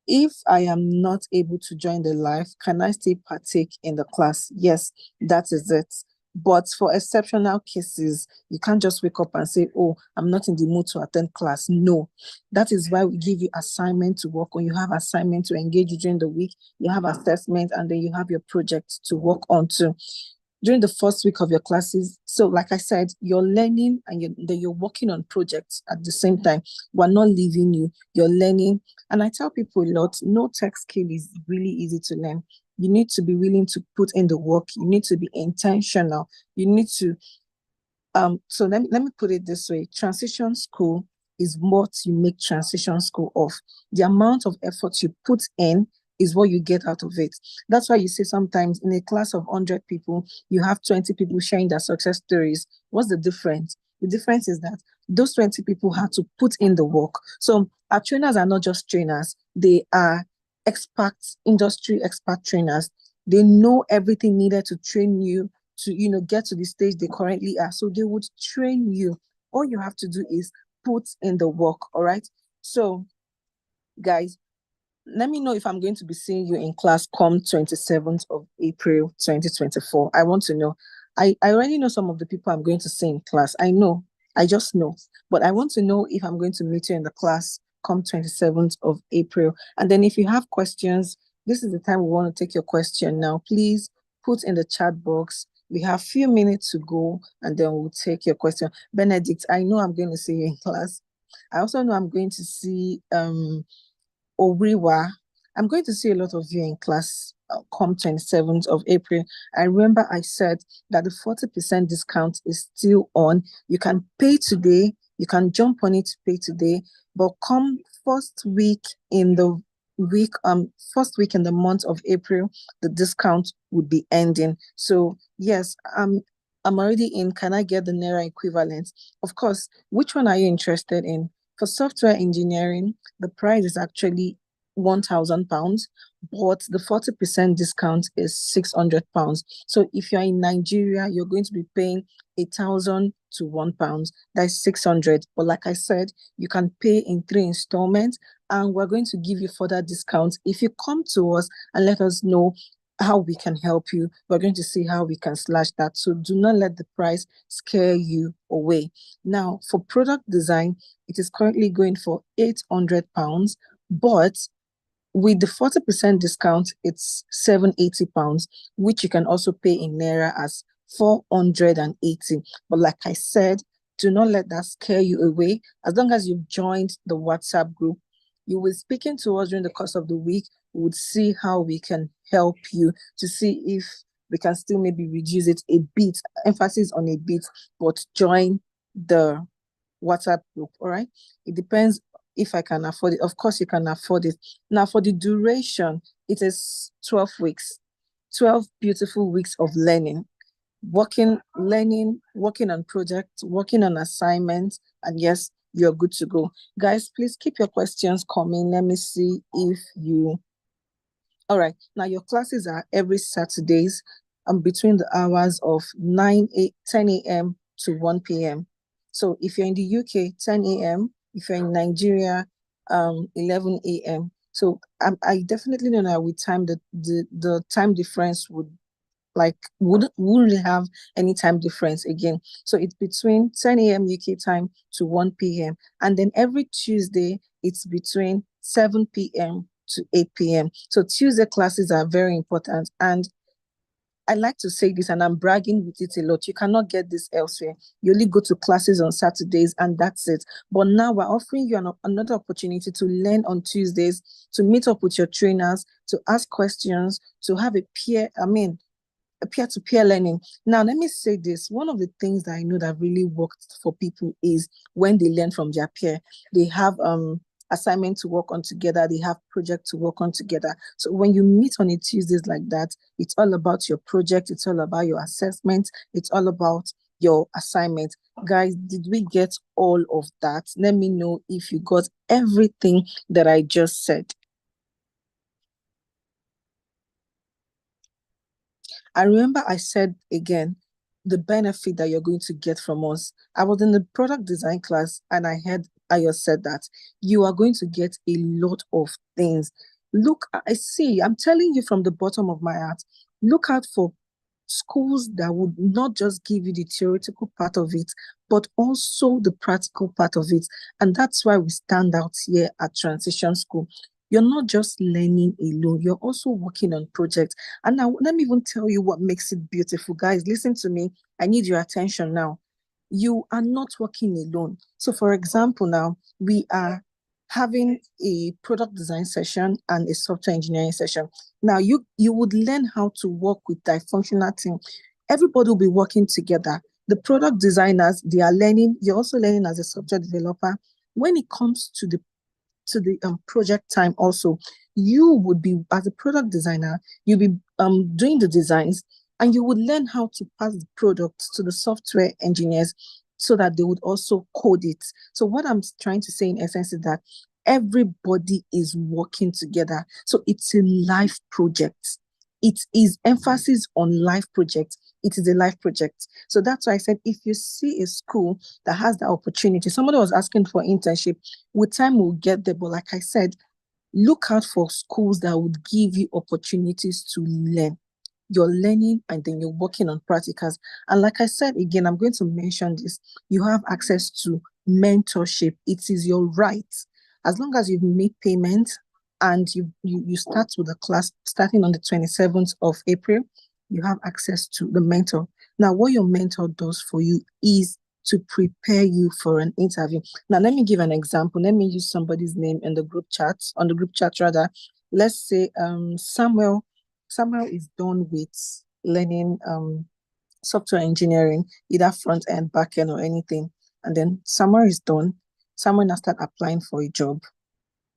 if I am not able to join the live, can I still partake in the class? Yes, that is it. But for exceptional cases, you can't just wake up and say, oh, I'm not in the mood to attend class. No, that is why we give you assignment to work on. You have assignment to engage you during the week. You have assessment, and then you have your project to work on too during the first week of your classes. So like I said, you're learning and you're working on projects at the same time. We're not leaving you, you're learning. And I tell people a lot, no tech skill is really easy to learn. You need to be willing to put in the work. You need to be intentional. You need to, so let me put it this way. Transition school is what you make transition school of. The amount of effort you put in is what you get out of it. That's why you see sometimes in a class of 100 people, you have 20 people sharing their success stories. What's the difference? The difference is that those 20 people had to put in the work. So our trainers are not just trainers. They are experts, industry expert trainers. They know everything needed to train you to, get to the stage they currently are. So they would train you. All you have to do is put in the work, all right? So, guys, let me know if I'm going to be seeing you in class come 27th of April 2024. I want to know. I already know some of the people I'm going to see in class. I just know. But I want to know if I'm going to meet you in the class come 27th of April. And then if you have questions, this is the time we want to take your question now. Please put in the chat box. We have a few minutes to go, and then we'll take your question. Benedict, I know I'm going to see you in class. I also know I'm going to see Obriwa. I'm going to see a lot of you in class come 27th of April. I remember I said that the 40% discount is still on. You can pay today. You can jump on it to pay today. But come first week in the month of April, the discount would be ending. So yes, I'm already in. Can I get the Naira equivalent? Of course. Which one are you interested in? For software engineering, the price is actually £1,000, but the 40% discount is £600. So if you're in Nigeria, you're going to be paying 1,000 to £1. That's 600. But like I said, you can pay in 3 installments, and we're going to give you further discounts if you come to us and let us know how we can help you. We're going to see how we can slash that. So do not let the price scare you away. Now, for product design, it is currently going for £800, but with the 40% discount, it's £780, which you can also pay in Naira as 480. But like I said, do not let that scare you away. As long as you've joined the WhatsApp group, you will be speaking to us during the course of the week. We would see how we can help you to see if we can still maybe reduce it a bit, emphasis on a bit, but join the WhatsApp group, all right? It depends if I can afford it. Of course, you can afford it. Now, for the duration, it is 12 weeks, 12 beautiful weeks of learning, working on projects, working on assignments, and yes, you're good to go. Guys, please keep your questions coming. Let me see if you... All right, now your classes are every Saturdays between the hours of 10 a.m. to 1 p.m. So if you're in the UK, 10 a.m. If you're in Nigeria, 11 a.m. So I definitely know that with time, the time difference wouldn't have any time difference again. So it's between 10 a.m. UK time to 1 p.m. And then every Tuesday, it's between 7 p.m. to 8 p.m. So Tuesday classes are very important. And I like to say this, and I'm bragging with it a lot. You cannot get this elsewhere. You only go to classes on Saturdays, and that's it. But now we're offering you another opportunity to learn on Tuesdays, to meet up with your trainers, to ask questions, to have a peer-to-peer learning. Now, let me say this. One of the things that I know that really worked for people is when they learn from their peer. They have assignment to work on together. They have project to work on together. So when you meet on a Tuesdays like that, it's all about your project. It's all about your assessment. It's all about your assignment. Guys, did we get all of that? Let me know if you got everything that I just said. I remember I said again, the benefit that you're going to get from us. I was in the product design class and I heard Ayo said that you are going to get a lot of things. Look, I'm telling you from the bottom of my heart, look out for schools that would not just give you the theoretical part of it, but also the practical part of it. And that's why we stand out here at Transition School. You're not just learning alone, you're also working on projects. And now let me even tell you what makes it beautiful. Guys, listen to me. I need your attention now. You are not working alone. So for example, now we are having a product design session and a software engineering session. Now you would learn how to work with that functional team. Everybody will be working together. The product designers, they are learning. You're also learning as a software developer. When it comes to the project time also, you would be, as a product designer, you'll be doing the designs, and you would learn how to pass the product to the software engineers so that they would also code it. So what I'm trying to say in essence is that everybody is working together. So it's a life project. It is emphasis on life project. It is a life project. So that's why I said, if you see a school that has the opportunity, somebody was asking for internship, with time we'll get there. But like I said, look out for schools that would give you opportunities to learn. You're learning and then you're working on practicals. And like I said, again, I'm going to mention this. You have access to mentorship. It is your right. As long as you've made payment and you start with the class starting on the 27th of April, you have access to the mentor. Now, what your mentor does for you is to prepare you for an interview. Now, let me give an example. Let me use somebody's name in the group chat, on the group chat rather. Let's say Samuel is done with learning software engineering, either front end, back end, or anything. And then Samuel is done. Samuel now start applying for a job.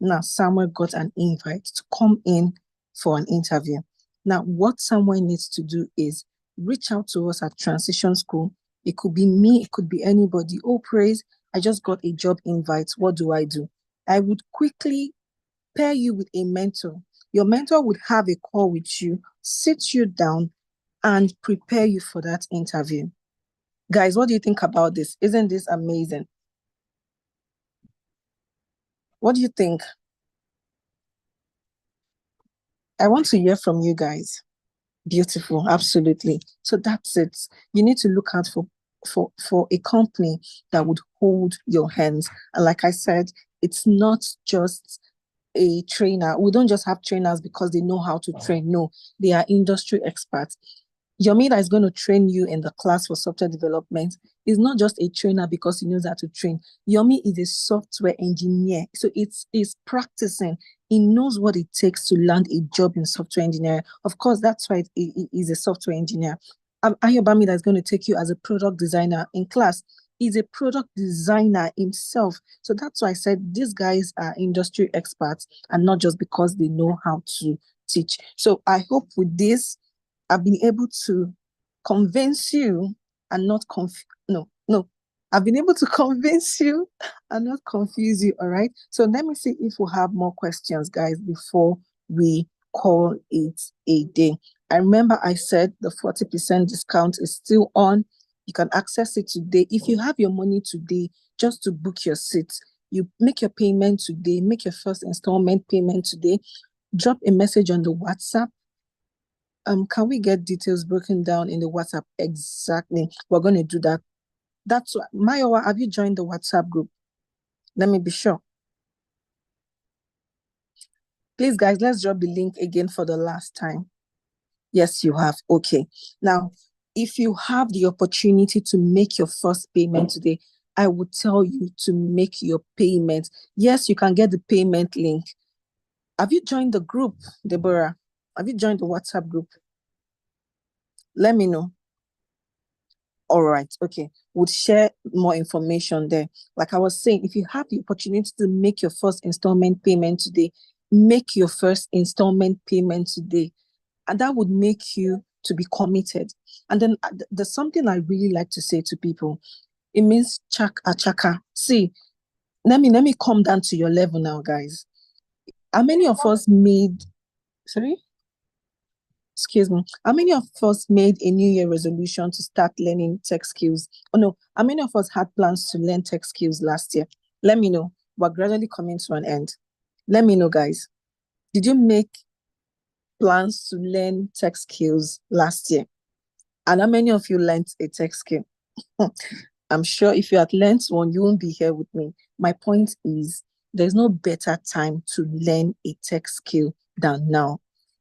Now, Samuel got an invite to come in for an interview. Now, what Samuel needs to do is reach out to us at Transition School. It could be me, it could be anybody. Oh, praise, I just got a job invite. What do? I would quickly pair you with a mentor. Your mentor would have a call with you, sit you down, and prepare you for that interview. Guys, what do you think about this? Isn't this amazing? What do you think? I want to hear from you guys. Beautiful, absolutely. So that's it. You need to look out for a company that would hold your hands. And like I said, it's not just a trainer. We don't just have trainers because they know how to train. No, they are industry experts. Yomi that is going to train you in the class for software development is not just a trainer because he knows how to train. Yomi is a software engineer. So it's practicing. He knows what it takes to land a job in software engineering. Of course, that's why he is a software engineer. Ayobami that is going to take you as a product designer in class is a product designer himself. So that's why I said these guys are industry experts and not just because they know how to teach. So I hope with this, I've been able to convince you and not I've been able to convince you and not confuse you, all right? So let me see if we have more questions, guys, before we call it a day. I remember I said the 40% discount is still on. You can access it today. If you have your money today, just to book your seat, you make your payment today, make your first installment payment today, drop a message on the WhatsApp. Can we get details broken down in the WhatsApp? Exactly. We're going to do that. That's what, Mayowa, have you joined the WhatsApp group? Let me be sure. Please, guys, let's drop the link again for the last time. Yes, you have. Okay. Now, if you have the opportunity to make your first payment today, I would tell you to make your payment. Yes, you can get the payment link. Have you joined the group, Deborah? Have you joined the WhatsApp group? Let me know. All right, okay. We'll share more information there. Like I was saying, if you have the opportunity to make your first installment payment today, make your first installment payment today. And that would make you to be committed. And then there's something I really like to say to people. It means chaka. See, let me come down to your level now, guys. How many of us made, sorry? Excuse me. How many of us made a New Year resolution to start learning tech skills? Oh no, how many of us had plans to learn tech skills last year? Let me know. We're gradually coming to an end. Let me know, guys. Did you make plans to learn tech skills last year? And how many of you learned a tech skill? I'm sure if you had learned one, you won't be here with me. My point is, there's no better time to learn a tech skill than now.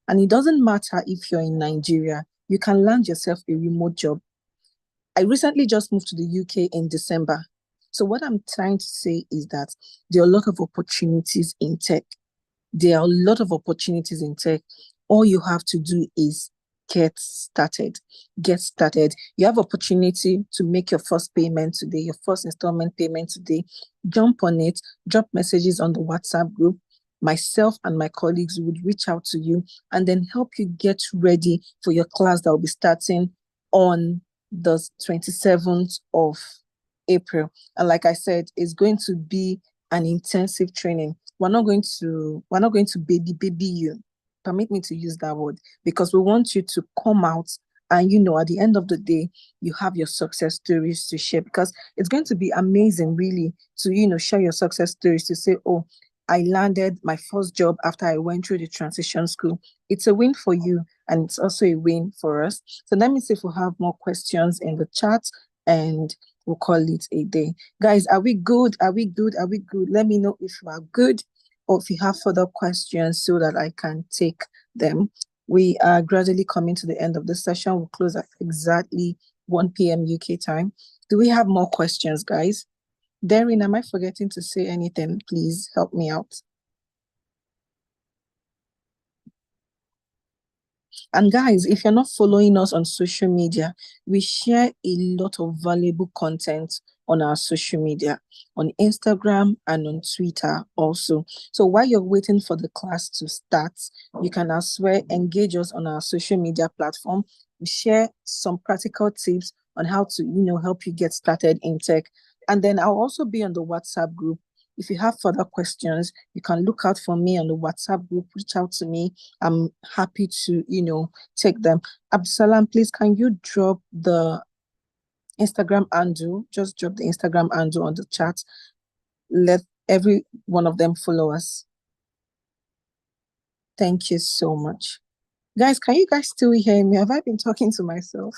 And it doesn't matter if you're in Nigeria, you can land yourself a remote job. I recently just moved to the UK in December. So what I'm trying to say is that there are a lot of opportunities in tech. There are a lot of opportunities in tech. All you have to do is get started. Get started. You have opportunity to make your first payment today, your first installment payment today. Jump on it, drop messages on the WhatsApp group. Myself and my colleagues would reach out to you and then help you get ready for your class that will be starting on the 27th of April. And like I said, it's going to be an intensive training. We're not going to baby you. Permit me to use that word, because we want you to come out and, at the end of the day, you have your success stories to share, because it's going to be amazing really to, share your success stories, to say, oh, I landed my first job after I went through the transition school. It's a win for you, and it's also a win for us. So let me see if we have more questions in the chat, and we'll call it a day. Guys, are we good? Are we good? Are we good? Let me know if you are good, or if you have further questions so that I can take them. We are gradually coming to the end of the session. We'll close at exactly 1 p.m. UK time. Do we have more questions, guys? Darren, am I forgetting to say anything? Please help me out. And guys, if you're not following us on social media, we share a lot of valuable content on our social media, on Instagram and on Twitter also. So while you're waiting for the class to start, you can as well engage us on our social media platform. We share some practical tips on how to, help you get started in tech. And then I'll also be on the WhatsApp group. If you have further questions, you can look out for me on the WhatsApp group, reach out to me. I'm happy to, take them. Absalam, please, can you drop the Instagram handle? Just drop the Instagram handle on the chat. Let every one of them follow us. Thank you so much. Guys, can you guys still hear me? Have I been talking to myself?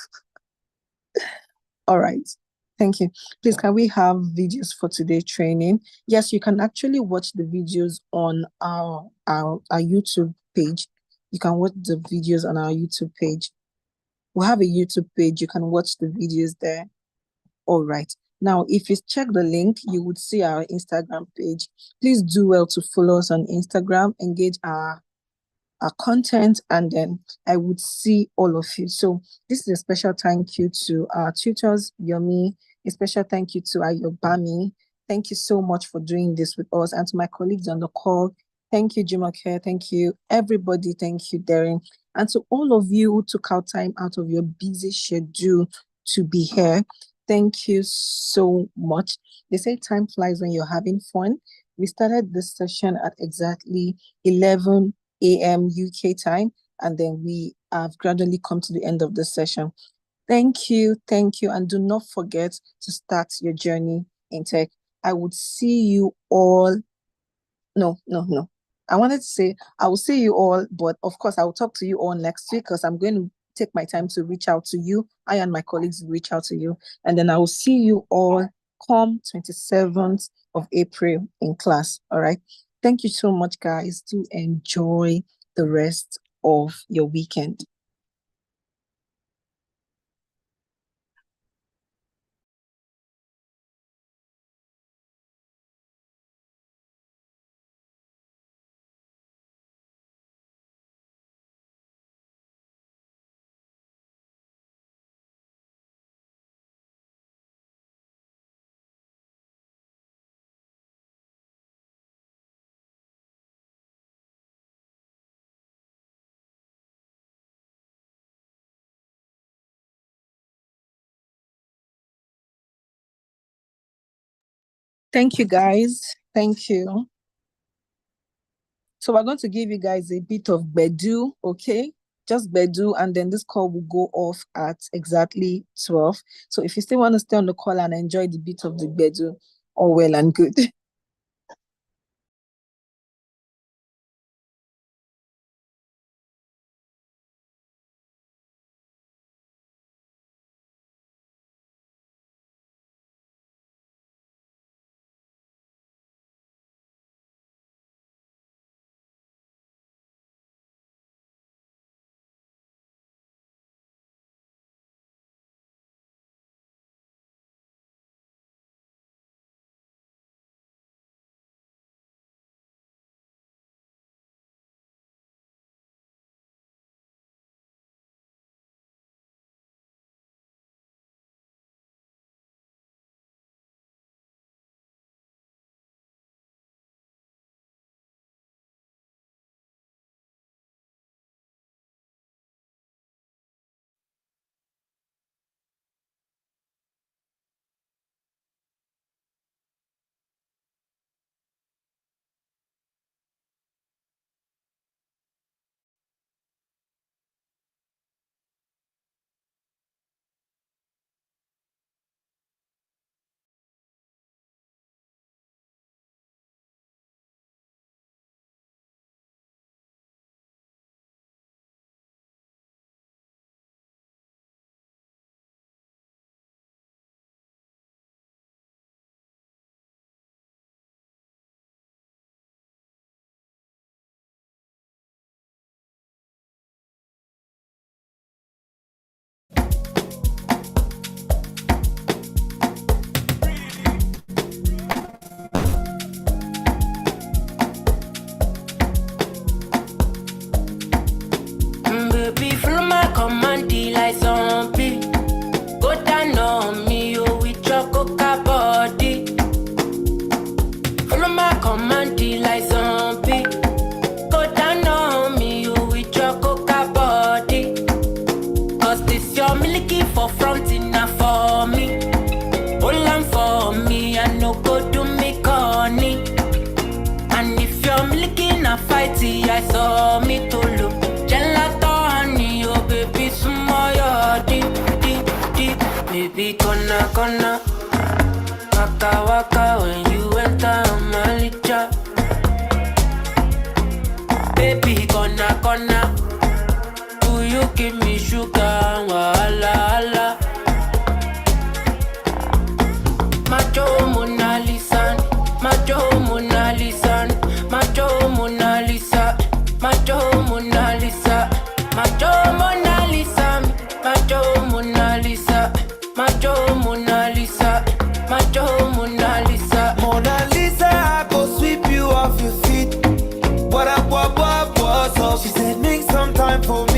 All right. Thank you. Please, can we have videos for today's training? Yes, you can actually watch the videos on our YouTube page. You can watch the videos on our YouTube page. We have a YouTube page. You can watch the videos there. All right. Now, if you check the link, you would see our Instagram page. Please do well to follow us on Instagram, engage our content, and then I would see all of you. So this is a special thank you to our tutors, Yomi, a special thank you to Ayobami. Thank you so much for doing this with us, and to my colleagues on the call. Thank you, Jumoke. Thank you, everybody. Thank you, Darren. And to all of you who took out time out of your busy schedule to be here, thank you so much. They say time flies when you're having fun. We started this session at exactly 11 a.m. UK time, and then we have gradually come to the end of the session. Thank you, and do not forget to start your journey in tech. I would see you all. No. I wanted to say I will see you all, but of course I will talk to you all next week because I'm going to take my time to reach out to you. I and my colleagues will reach out to you, and then I will see you all come 27th of April in class. All right. Thank you so much, guys. Do enjoy the rest of your weekend. Thank you, guys. Thank you. So we're going to give you guys a bit of Bedu, okay? Just Bedu, and then this call will go off at exactly 12. So if you still want to stay on the call and enjoy the bit of the Bedu, all well and good. I saw me to look gelato honey, oh baby, smile deep, baby, gonna waka when you enter my licha, baby, gonna, do you give me sugar, wala, macho Mona Lisa, macho Mona Lisa, macho Mona Lisa, macho Mona Lisa, macho Mona Lisa, macho Mona Lisa, macho Mona Lisa, macho Mona Lisa. Mona Lisa, I go sweep you off your feet. What up, so she said make some time for me.